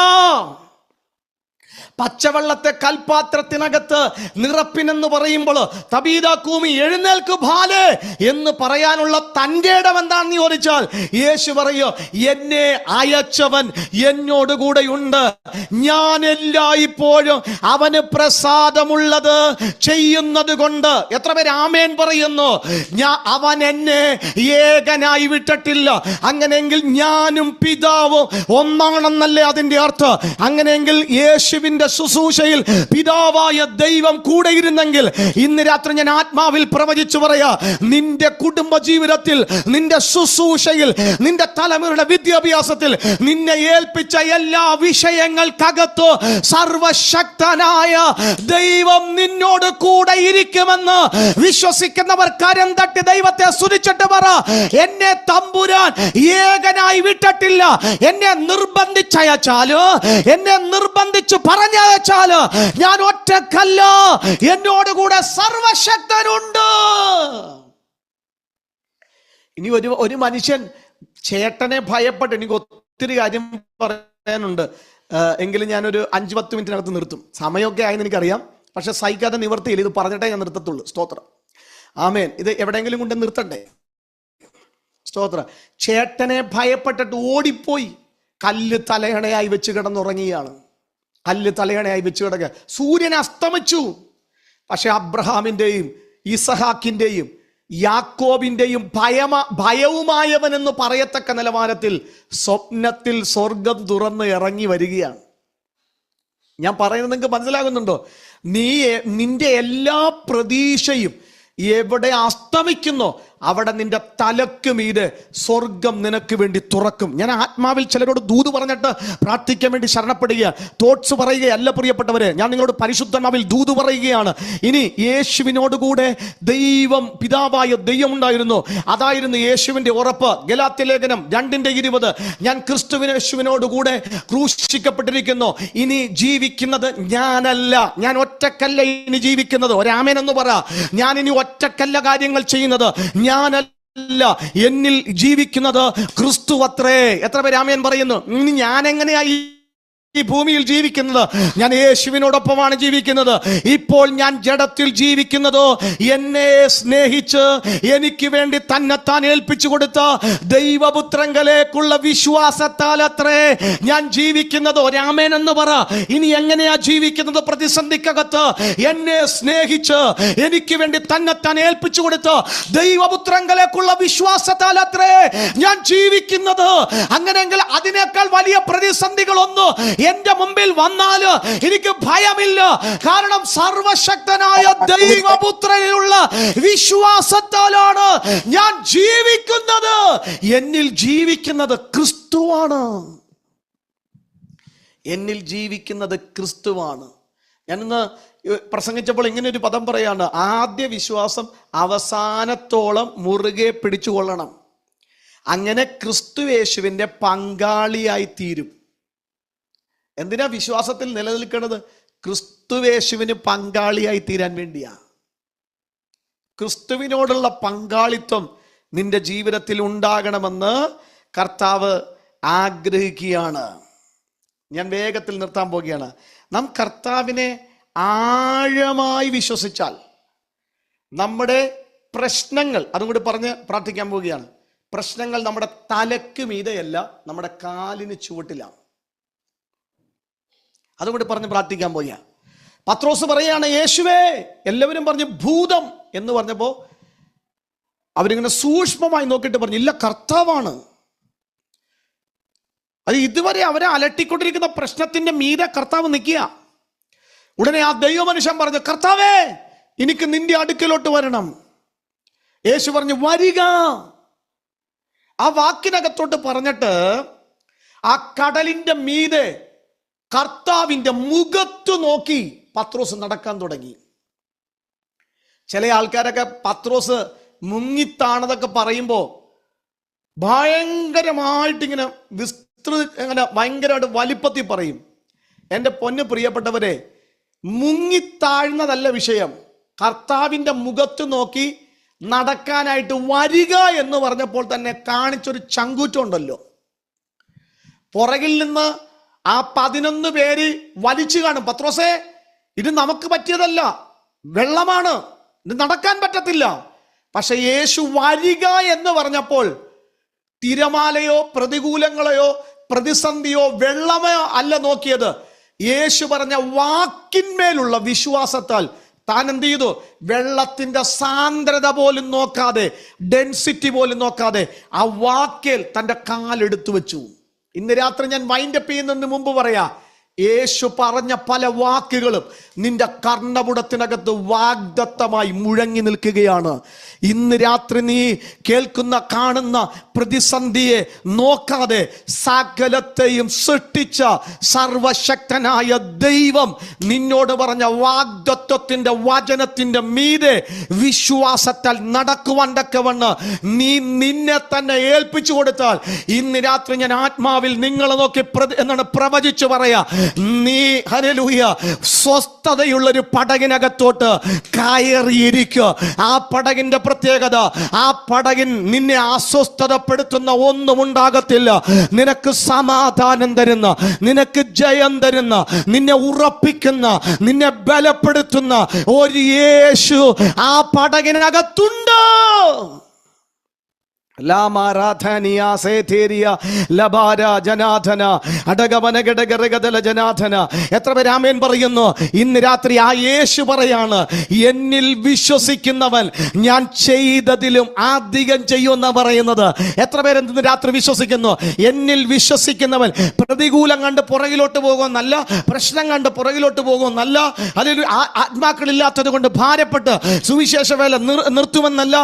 S3: പച്ചവെള്ളത്തെ കൽപാത്രത്തിനകത്ത് നിറപ്പിനെന്ന് പറയുമ്പോൾ തബീത കൂമി എഴുന്നേൽക്കു ബാലേ എന്ന് പറയാനുള്ള തൻ്റെ ഇടം എന്താണെന്ന് ചോദിച്ചാൽ യേശു പറയോ, എന്നെ അയച്ചവൻ എന്നോടുകൂടെയുണ്ട്, ഞാൻ എല്ലായ്പ്പോഴും അവന് പ്രസാദമുള്ളത് ചെയ്യുന്നത് കൊണ്ട്. എത്ര പേര് ആമേൻ പറയുന്നു? അവൻ എന്നെ ഏകനായി വിട്ടിട്ടില്ല. അങ്ങനെയെങ്കിൽ ഞാനും പിതാവും ഒന്നാണെന്നല്ലേ അതിൻ്റെ അർത്ഥം. അങ്ങനെയെങ്കിൽ യേശുവിൻ്റെ ശുശ്രൂഷയിൽ പിതാവായ ദൈവം കൂടെ ഇരുന്നെങ്കിൽ ഇന്ന് രാത്രി ഞാൻ ആത്മാവിൽ പ്രവചിച്ചു പറയാ, നിന്റെ കുടുംബ ജീവിതത്തിൽ, നിന്റെ ശുശ്രൂഷയിൽ, നിന്റെ തലമുറയുടെ വിദ്യാഭ്യാസത്തിൽ നിന്നെ ഏൽപ്പിച്ച എല്ലാ വിഷയങ്ങൾക്കകത്ത് സർവശക്തനായ ദൈവം നിന്നോട് കൂടെ ഇരിക്കുമെന്ന് വിശ്വസിക്കുന്നവർ കരം തട്ടി ദൈവത്തെ സ്തുതിച്ചിട്ട് പറ, എന്നെ തമ്പുരാൻ ഏകനായി വിട്ടിട്ടില്ല. എന്നെ നിർബന്ധിച്ചയച്ചാലോ, എന്നെ നിർബന്ധിച്ചു പറഞ്ഞയച്ചാലോ ഞാൻ ഒറ്റക്കല്ല, എന്നോട് കൂടെ സർവശക്തനുണ്ട്. ഇനി ഒരു മനുഷ്യൻ ചേട്ടനെ ഭയപ്പെട്ട്, എനിക്ക് ഒത്തിരി കാര്യം പറയാനുണ്ട്, എങ്കിലും ഞാനൊരു 5-10 മിനിറ്റിനകത്ത് നിർത്തും. സമയമൊക്കെ ആയെന്ന് എനിക്കറിയാം, പക്ഷെ സഹിക്കാതെ നിവർത്തിയില്ല. ഇത് പറഞ്ഞിട്ടേ ഞാൻ നിർത്തത്തുള്ളൂ. സ്തോത്രം, ആമേൻ. ഇത് എവിടെയെങ്കിലും കൊണ്ട് നിർത്തണ്ടേ? സ്തോത്രം. ചേട്ടനെ ഭയപ്പെട്ടിട്ട് ഓടിപ്പോയി കല്ല് തലയണയായി വെച്ച് കിടന്നുറങ്ങിയാണ്. കല്ല് തലയണയായി വെച്ച് കിടക്കുക. സൂര്യൻ അസ്തമിച്ചു. പക്ഷെ അബ്രഹാമിൻ്റെയും ഇസഹാക്കിൻ്റെയും യാക്കോബിൻ്റെയും ഭയവുമായവൻ എന്ന് പറയത്തക്ക നിലവാരത്തിൽ സ്വപ്നത്തിൽ സ്വർഗം തുറന്ന് ഇറങ്ങി വരികയാണ്. ഞാൻ പറയുന്നത് നിങ്ങൾക്ക് മനസ്സിലാകുന്നുണ്ടോ? നിന്റെ എല്ലാ പ്രതീക്ഷയും എവിടെ അസ്തമിക്കുന്നോ അവിടെ നിന്റെ തലക്ക് മീതെ സ്വർഗം നിനക്ക് വേണ്ടി തുറക്കും. ഞാൻ ആത്മാവിൽ ചിലരോട് ദൂത് പറഞ്ഞിട്ട് പ്രാർത്ഥിക്കാൻ വേണ്ടി ശരണപ്പെടുക, തോട്ട്സ് പറയുകയല്ല പ്രിയപ്പെട്ടവരെ. ഞാൻ നിങ്ങളോട് പരിശുദ്ധാത്മാവിൽ ദൂത് പറയുകയാണ്. ഇനി യേശുവിനോടുകൂടെ ദൈവം, പിതാവായ ദൈവം ഉണ്ടായിരുന്നു. അതായിരുന്നു യേശുവിന്റെ ഉറപ്പ്. ഗലാത്യ ലേഖനം 2:20, ഞാൻ യേശുവിനോടുകൂടെ ക്രൂശിക്കപ്പെട്ടിരിക്കുന്നു. ഇനി ജീവിക്കുന്നത് ഞാനല്ല, ഞാൻ ഒറ്റക്കല്ല ഇനി ജീവിക്കുന്നത്. ഒരാമേൻ എന്ന് പറ. ഞാൻ ഇനി ഒറ്റക്കല്ല കാര്യങ്ങൾ ചെയ്യുന്നത്, ഞാനല്ല, എന്നിൽ ജീവിക്കുന്നത് ക്രിസ്തു അത്രേ. എത്ര പേര് ആമേൻ പറയുന്നു? ഇനി ഞാൻ എങ്ങനെയായി ഈ ഭൂമിയിൽ ജീവിക്കുന്നത്? ഞാൻ യേശുവിനോടൊപ്പമാണ് ജീവിക്കുന്നത്. ഇപ്പോൾ ഞാൻ ജഡത്തിൽ ജീവിക്കുന്നതോ എന്നെ സ്നേഹിച്ച് എനിക്ക് വേണ്ടി തന്നെത്താൻ ഏൽപ്പിച്ചു കൊടുത്ത ദൈവപുത്രങ്കലേക്കുള്ള വിശ്വാസത്താൽ അത്രേ ഞാൻ ജീവിക്കുന്നത്. ഒരാമേൻ എന്ന് പറ. ഇനി എങ്ങനെയാ ജീവിക്കുന്നത്? പ്രതിസന്ധിക്കകത്ത് എന്നെ സ്നേഹിച്ച് എനിക്ക് വേണ്ടി തന്നെത്താൻ ഏൽപ്പിച്ചു കൊടുത്ത ദൈവപുത്രങ്കലേക്കുള്ള വിശ്വാസത്താൽ അത്രേ ഞാൻ ജീവിക്കുന്നത്. അങ്ങനെയെങ്കിൽ അതിനേക്കാൾ വലിയ പ്രതിസന്ധികളൊന്നും എന്റെ മുമ്പിൽ വന്നാല് എനിക്ക് ഭയമില്ല. കാരണം സർവശക്തനായ ദൈവപുത്രനിലുള്ള വിശ്വാസത്താലാണ് ഞാൻ ജീവിക്കുന്നത്. എന്നിൽ ജീവിക്കുന്നത് ക്രിസ്തുവാണ്. എന്നിൽ ജീവിക്കുന്നത് ക്രിസ്തുവാണ്. ഞാനിന്ന് പ്രസംഗിച്ചപ്പോൾ ഇങ്ങനെ ഒരു പദം പറയാണ്, ആദ്യ വിശ്വാസം അവസാനത്തോളം മുറുകെ പിടിച്ചുകൊള്ളണം. അങ്ങനെ ക്രിസ്തു യേശുവിന്റെ പങ്കാളിയായി തീരും. എന്തിനാ വിശ്വാസത്തിൽ നിലനിൽക്കുന്നത്? ക്രിസ്തുവേശുവിന് പങ്കാളിയായി തീരാൻ വേണ്ടിയാ. ക്രിസ്തുവിനോടുള്ള പങ്കാളിത്തം നിന്റെ ജീവിതത്തിൽ ഉണ്ടാകണമെന്ന് കർത്താവ് ആഗ്രഹിക്കുകയാണ്. ഞാൻ വേഗത്തിൽ നിർത്താൻ പോകുകയാണ്. നാം കർത്താവിനെ ആഴമായി വിശ്വസിച്ചാൽ നമ്മുടെ പ്രശ്നങ്ങൾ, അതും കൂടി പറഞ്ഞ് പ്രാർത്ഥിക്കാൻ പോവുകയാണ്, പ്രശ്നങ്ങൾ നമ്മുടെ തലക്ക് മീതെയല്ല, നമ്മുടെ കാലിന് ചുവട്ടിലാണ്. അതുകൊണ്ട് പറഞ്ഞ് പ്രാർത്ഥിക്കാൻ പോയ പത്രോസ് പറയാണ്, യേശുവേ, എല്ലാവരും പറഞ്ഞ് ഭൂതം എന്ന് പറഞ്ഞപ്പോ അവരിങ്ങനെ സൂക്ഷ്മമായി നോക്കിയിട്ട് പറഞ്ഞു, ഇല്ല, കർത്താവാണ്. അത് ഇതുവരെ അവരെ അലട്ടിക്കൊണ്ടിരിക്കുന്ന പ്രശ്നത്തിന്റെ മീതെ കർത്താവ് നിൽക്കുക. ഉടനെ ആ ദൈവമനുഷ്യൻ പറഞ്ഞു, കർത്താവേ, എനിക്ക് നിന്റെ അടുക്കലോട്ട് വരണം. യേശു പറഞ്ഞു, വരിക. ആ വാക്കിനകത്തോട്ട് പറഞ്ഞിട്ട് ആ കടലിന്റെ മീതെ കർത്താവിന്റെ മുഖത്ത് നോക്കി പത്രോസ് നടക്കാൻ തുടങ്ങി. ചില ആൾക്കാരൊക്കെ പത്രോസ് മുങ്ങിത്താണതൊക്കെ പറയുമ്പോ ഭയങ്കരമായിട്ട് ഇങ്ങനെ ഇങ്ങനെ ഭയങ്കരമായിട്ട് വലിപ്പത്തിൽ പറയും. എൻ്റെ പൊന്നു പ്രിയപ്പെട്ടവരെ, മുങ്ങിത്താഴ്ന്നതല്ല വിഷയം. കർത്താവിന്റെ മുഖത്ത് നോക്കി നടക്കാനായിട്ട് വരിക എന്ന് പറഞ്ഞപ്പോൾ തന്നെ കാണിച്ചൊരു ചങ്കൂറ്റം ഉണ്ടല്ലോ. പുറകിൽ നിന്ന് ആ 11 പേര് വലിച്ചു കാണും, പത്രോസേ, ഇത് നമുക്ക് പറ്റിയതല്ല, വെള്ളമാണ്, ഇത് നടക്കാൻ പറ്റത്തില്ല. പക്ഷെ യേശു വരിക എന്ന് പറഞ്ഞപ്പോൾ തിരമാലയോ പ്രതികൂലങ്ങളെയോ പ്രതിസന്ധിയോ വെള്ളമോ അല്ല നോക്കിയത്. യേശു പറഞ്ഞ വാക്കിന്മേലുള്ള വിശ്വാസത്താൽ താൻ എന്ത് ചെയ്തു? വെള്ളത്തിന്റെ സാന്ദ്രത പോലും നോക്കാതെ, ഡെൻസിറ്റി പോലും നോക്കാതെ ആ വാക്കിൽ തൻ്റെ കാലെടുത്തു വെച്ചു. ഇന്ന് രാത്രി ഞാൻ വൈൻഡപ്പ് ചെയ്യുന്നതിന് മുമ്പ് പറയാ, യേശു പറഞ്ഞ പല വാക്കുകളും നിന്റെ കർണപുടത്തിനകത്ത് വാഗ്ദത്തമായി മുഴങ്ങി നിൽക്കുകയാണ്. ഇന്ന് രാത്രി നീ കേൾക്കുന്ന കാണുന്ന പ്രതിസന്ധിയെ നോക്കാതെ സകലത്തെയും സൃഷ്ടിച്ച സർവശക്തനായ ദൈവം നിന്നോട് പറഞ്ഞ വാഗ്ദത്തത്തിന്റെ വചനത്തിന്റെ മീതെ വിശ്വാസത്താൽ നടക്കുവാൻ തക്കവണ്ണം നീ നിന്നെ തന്നെ ഏൽപ്പിച്ചു കൊടുത്താൽ, ഇന്ന് രാത്രി ഞാൻ ആത്മാവിൽ നിങ്ങളെ നോക്കി പ്രവചിച്ചു പറയാ, നീ ഹല്ലേലൂയ സ്വസ്ഥതയുള്ളൊരു പടകിനകത്തോട്ട് കയറിയിരിക്കുക. ആ പടകിന്റെ പ്രത്യേകത, ആ പടകിൻ നിന്നെ അസ്വസ്ഥതപ്പെടുത്തുന്ന ഒന്നും ഉണ്ടാകത്തില്ല. നിനക്ക് സമാധാനം തരുന്ന, നിനക്ക് ജയം തരുന്ന, നിന്നെ ഉറപ്പിക്കുന്ന, നിന്നെ ബലപ്പെടുത്തുന്ന ഒരു യേശു ആ പടകിനകത്തുണ്ട്. എത്ര പേര് ആമേൻ പറയുന്നു? ഇന്ന് രാത്രി ആ യേശു പറയാണ്, എന്നിൽ വിശ്വസിക്കുന്നവൻ ഞാൻ ചെയ്തതിലും അധികം ചെയ്യുമെന്നാ പറയുന്നത്. എത്ര പേര് ഇന്ന് രാത്രി വിശ്വസിക്കുന്നു? എന്നിൽ വിശ്വസിക്കുന്നവൻ പ്രതികൂലം കണ്ട് പുറകിലോട്ട് പോകുമെന്നല്ല, പ്രശ്നം കണ്ട് പുറകിലോട്ട് പോകുമെന്നല്ല, അതിൽ ആത്മാക്കളില്ലാത്തത് കൊണ്ട് ഭാരപ്പെട്ട് സുവിശേഷ വേല നിർത്തുമെന്നല്ല,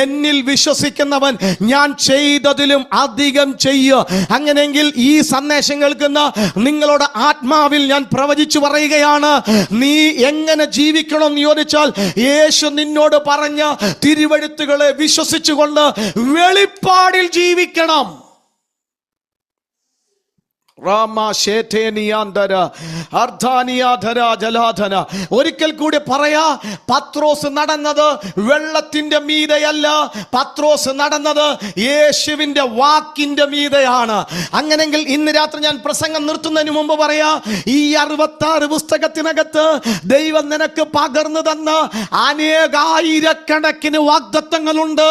S3: എന്നിൽ വിശ്വസിക്കുന്നവൻ ഞാൻ ചെയ്തതിലും അധികം ചെയ്യുക. അങ്ങനെയെങ്കിൽ ഈ സന്ദേശം കേൾക്കുന്ന നിങ്ങളോട് ആത്മാവിൽ ഞാൻ പ്രവചിച്ചു പറയുകയാണ്, നീ എങ്ങനെ ജീവിക്കണം എന്ന് ചോദിച്ചാൽ യേശു നിന്നോട് പറഞ്ഞ തിരുവെഴുത്തുകളെ വിശ്വസിച്ചുകൊണ്ട് വെളിപ്പാടിൽ ജീവിക്കണം. ഒരിക്കൽ കൂടി പറയാ, പത്രോസ് നടന്നത് വെള്ളത്തിന്റെ മീതെയല്ല, പത്രോസ് നടന്നത് യേശുവിന്റെ വാക്കിന്റെ മീതെയാണ്. അങ്ങനെങ്കിൽ ഇന്ന് രാത്രി ഞാൻ പ്രസംഗം നിർത്തുന്നതിന് മുമ്പ് പറയാ, ഈ 66 പുസ്തകത്തിനകത്ത് ദൈവം നിനക്ക് പകർന്നു തന്ന അനേകായിരക്കണക്കിന് വാഗ്ദത്തങ്ങളുണ്ട്,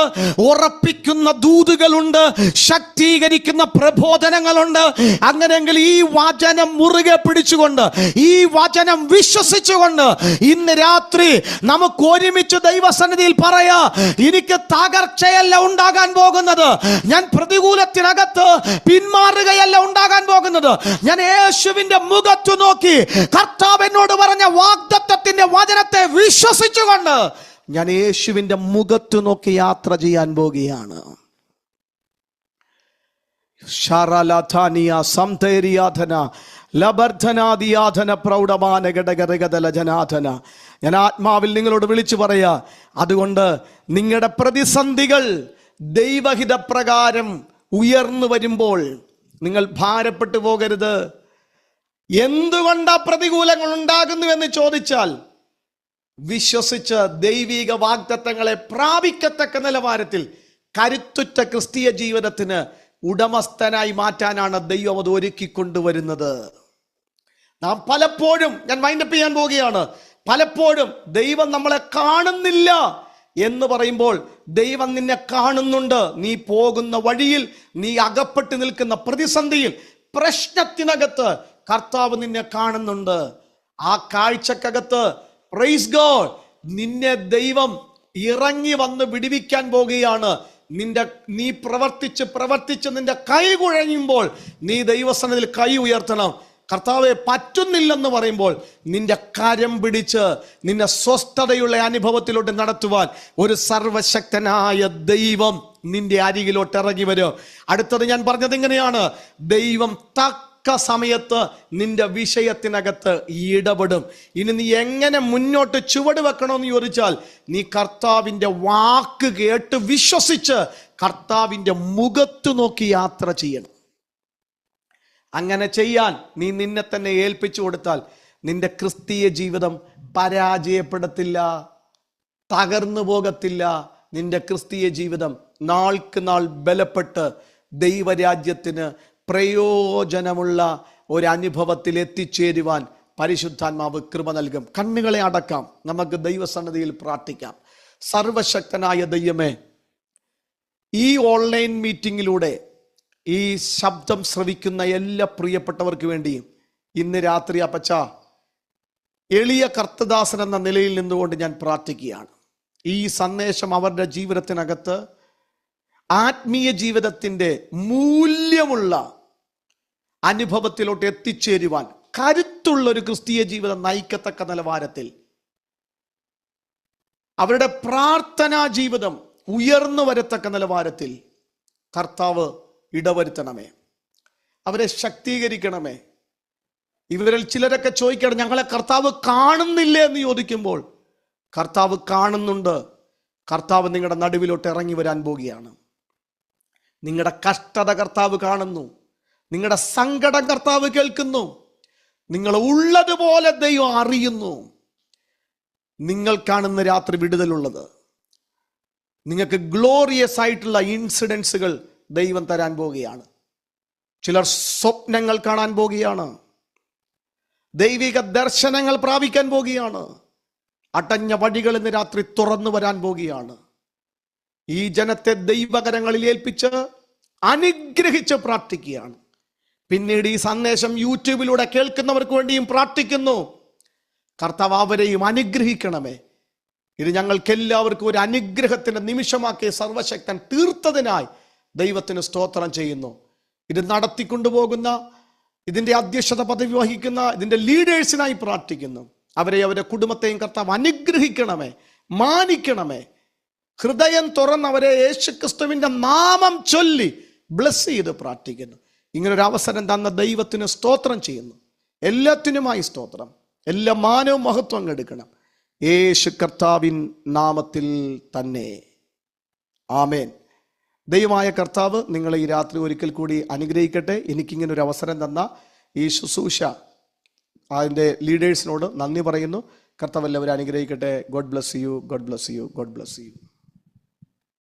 S3: ഉറപ്പിക്കുന്ന ദൂതുകളുണ്ട്, ശക്തീകരിക്കുന്ന പ്രബോധനങ്ങളുണ്ട്. അങ്ങനെ ഈ വചനം മുറുകെ പിടിച്ചുകൊണ്ട്, ഈ വചനം വിശ്വസിച്ചുകൊണ്ട് ഇന്ന് രാത്രി നമുക്ക് ഒരുമിച്ച് ദൈവസന്നിധിയിൽ പറയാ, എനിക്ക് തകർച്ചയല്ല ഉണ്ടാകാൻ പോകുന്നത്, ഞാൻ പ്രതികൂലത്തിനകത്ത് പിന്മാറുകയല്ല ഉണ്ടാകാൻ പോകുന്നത്. ഞാൻ യേശുവിന്റെ മുഖത്ത് നോക്കി കർത്താവ് എന്നോട് പറഞ്ഞ വാഗ്ദത്തത്തിന്റെ വചനത്തെ വിശ്വസിച്ചുകൊണ്ട് ഞാൻ യേശുവിന്റെ മുഖത്ത് നോക്കി യാത്ര ചെയ്യാൻ പോകുകയാണ്. ഞാൻ ആത്മാവിൽ നിങ്ങളോട് വിളിച്ചു പറയാ, അതുകൊണ്ട് നിങ്ങളുടെ പ്രതിസന്ധികൾ ദൈവഹിത പ്രകാരം ഉയർന്നു വരുമ്പോൾ നിങ്ങൾ ഭാരപ്പെട്ടു പോകരുത്. എന്തുകൊണ്ടാ പ്രതികൂലങ്ങൾ ഉണ്ടാകുന്നു എന്ന് ചോദിച്ചാൽ, വിശ്വസിച്ച് ദൈവിക വാഗ്ദത്തങ്ങളെ പ്രാപിക്കത്തക്ക നിലവാരത്തിൽ കരുത്തുറ്റ ക്രിസ്തീയ ജീവിതത്തിന് ഉടമസ്ഥനായി മാറ്റാനാണ് ദൈവം അത് ഒരുക്കിക്കൊണ്ടുവരുന്നത്. നാം പലപ്പോഴും, ഞാൻ വൈൻഡപ്പ് ചെയ്യാൻ പോവുകയാണ്, പലപ്പോഴും ദൈവം നമ്മളെ കാണുന്നില്ല എന്ന് പറയുമ്പോൾ ദൈവം നിന്നെ കാണുന്നുണ്ട്. നീ പോകുന്ന വഴിയിൽ, നീ അകപ്പെട്ട് നിൽക്കുന്ന പ്രതിസന്ധിയിൽ, പ്രശ്നത്തിനകത്ത് കർത്താവ് നിന്നെ കാണുന്നുണ്ട്. ആ കാഴ്ചക്കകത്ത് പ്രൈസ് ഗോഡ്, നിന്നെ ദൈവം ഇറങ്ങി വന്ന് വിടുവിക്കാൻ പോകുകയാണ്. നീ പ്രവർത്തിച്ച് നിന്റെ കൈ കുഴയുമ്പോൾ നീ ദൈവസന്നിധിയിൽ കൈ ഉയർത്തണം. കർത്താവെ പറ്റുന്നില്ലെന്ന് പറയുമ്പോൾ നിന്റെ കരം പിടിച്ച് നിന്നെ സ്വസ്ഥതയുള്ള അനുഭവത്തിലോട്ട് നടത്തുവാൻ ഒരു സർവശക്തനായ ദൈവം നിന്റെ അരികിലോട്ട് ഇറങ്ങി വരും. അടുത്തത് ഞാൻ പറഞ്ഞത് ഇങ്ങനെയാണ്, ദൈവം തക്ക സമയത്ത് നിന്റെ വിഷയത്തിനകത്ത് ഇടപെടും. ഇനി നീ എങ്ങനെ മുന്നോട്ട് ചുവട് വെക്കണമെന്ന് ചോദിച്ചാൽ, നീ കർത്താവിൻ്റെ വാക്ക് കേട്ട് വിശ്വസിച്ച് കർത്താവിൻ്റെ മുഖത്ത് നോക്കി യാത്ര ചെയ്യണം. അങ്ങനെ ചെയ്യാൻ നീ നിന്നെ തന്നെ ഏൽപ്പിച്ചു കൊടുത്താൽ നിന്റെ ക്രിസ്തീയ ജീവിതം പരാജയപ്പെടത്തില്ല, തകർന്നു പോകത്തില്ല. നിന്റെ ക്രിസ്തീയ ജീവിതം നാൾക്ക് നാൾ ബലപ്പെട്ട് ദൈവരാജ്യത്തിന് പ്രയോജനമുള്ള ഒരു അനുഭവത്തിൽ എത്തിച്ചേരുവാൻ പരിശുദ്ധാത്മാവ് കൃപ നൽകും. കണ്ണുകളെ അടക്കാം, നമുക്ക് ദൈവസന്നിധിയിൽ പ്രാർത്ഥിക്കാം. സർവശക്തനായ ദൈവമേ, ഈ ഓൺലൈൻ മീറ്റിങ്ങിലൂടെ ഈ ശബ്ദം ശ്രവിക്കുന്ന എല്ലാ പ്രിയപ്പെട്ടവർക്ക് വേണ്ടിയും ഇന്ന് രാത്രി അപ്പച്ച എളിയ കർത്തദാസൻ എന്ന നിലയിൽ നിന്നുകൊണ്ട് ഞാൻ പ്രാർത്ഥിക്കുകയാണ്. ഈ സന്ദേശം അവരുടെ ജീവിതത്തിനകത്ത് ആത്മീയ ജീവിതത്തിൻ്റെ മൂല്യമുള്ള അനുഭവത്തിലോട്ട് എത്തിച്ചേരുവാൻ, കരുത്തുള്ള ഒരു ക്രിസ്തീയ ജീവിതം നയിക്കത്തക്ക നിലവാരത്തിൽ അവരുടെ പ്രാർത്ഥനാ ജീവിതം ഉയർന്നു വരത്തക്ക നിലവാരത്തിൽ കർത്താവ് ഇടവരുത്തണമേ, അവരെ ശക്തീകരിക്കണമേ. ഇവരിൽ ചിലരൊക്കെ ചോദിക്കണം, ഞങ്ങളെ കർത്താവ് കാണുന്നില്ലേ എന്ന് ചോദിക്കുമ്പോൾ കർത്താവ് കാണുന്നുണ്ട്. കർത്താവ് നിങ്ങളുടെ നടുവിലോട്ട് ഇറങ്ങി വരാൻ പോകുകയാണ്. നിങ്ങളുടെ കഷ്ടത കർത്താവ് കാണുന്നു, നിങ്ങളുടെ സങ്കടം കർത്താവ് കേൾക്കുന്നു, നിങ്ങൾ ഉള്ളതുപോലെ ദൈവം അറിയുന്നു. നിങ്ങൾക്കാണ് ഇന്ന് രാത്രി വിടുതലുള്ളത്. നിങ്ങൾക്ക് ഗ്ലോറിയസ് ആയിട്ടുള്ള ഇൻസിഡൻസുകൾ ദൈവം തരാൻ പോവുകയാണ്. ചിലർ സ്വപ്നങ്ങൾ കാണാൻ പോകുകയാണ്, ദൈവിക ദർശനങ്ങൾ പ്രാപിക്കാൻ പോകുകയാണ്. അടഞ്ഞ വഴികൾ ഇന്ന് രാത്രി തുറന്നു വരാൻ പോകുകയാണ്. ഈ ജനത്തെ ദൈവകരങ്ങളിൽ ഏൽപ്പിച്ച് അനുഗ്രഹിച്ച് പ്രാർത്ഥിക്കുകയാണ്. പിന്നീട് ഈ സന്ദേശം യൂട്യൂബിലൂടെ കേൾക്കുന്നവർക്ക് വേണ്ടിയും പ്രാർത്ഥിക്കുന്നു. കർത്താവ് അവരെയും അനുഗ്രഹിക്കണമേ. ഇത് ഞങ്ങൾക്ക് എല്ലാവർക്കും ഒരു അനുഗ്രഹത്തിന്റെ നിമിഷമാക്കി സർവശക്തൻ തീർത്തതിനായി ദൈവത്തിന് സ്തോത്രം ചെയ്യുന്നു. ഇത് നടത്തിക്കൊണ്ടുപോകുന്ന, ഇതിന്റെ അധ്യക്ഷത പദവി വഹിക്കുന്ന ഇതിന്റെ ലീഡേഴ്സിനായി പ്രാർത്ഥിക്കുന്നു. അവരുടെ കുടുംബത്തെയും കർത്താവ് അനുഗ്രഹിക്കണമേ, മാനിക്കണമേ. ഹൃദയം തുറന്നവരെ യേശുക്രിസ്തുവിന്റെ നാമം ചൊല്ലി ബ്ലസ് ചെയ്ത് പ്രാർത്ഥിക്കുന്നു. ഇങ്ങനൊരു അവസരം തന്ന ദൈവത്തിന് സ്തോത്രം ചെയ്യുന്നു. എല്ലാത്തിനുമായി സ്തോത്രം. എല്ലാ മാനവും മഹത്വം എടുക്കണം യേശു കർത്താവിൻ നാമത്തിൽ തന്നെ. ആമേൻ. ദൈവമായ കർത്താവ് നിങ്ങളെ ഈ രാത്രി ഒരിക്കൽ കൂടി അനുഗ്രഹിക്കട്ടെ. എനിക്കിങ്ങനൊരു അവസരം തന്ന ഈ ശുശ്രൂഷ അതിൻ്റെ ലീഡേഴ്സിനോട് നന്ദി പറയുന്നു. കർത്താവ് എല്ലാവരും അനുഗ്രഹിക്കട്ടെ. God bless you, God bless you, God bless you.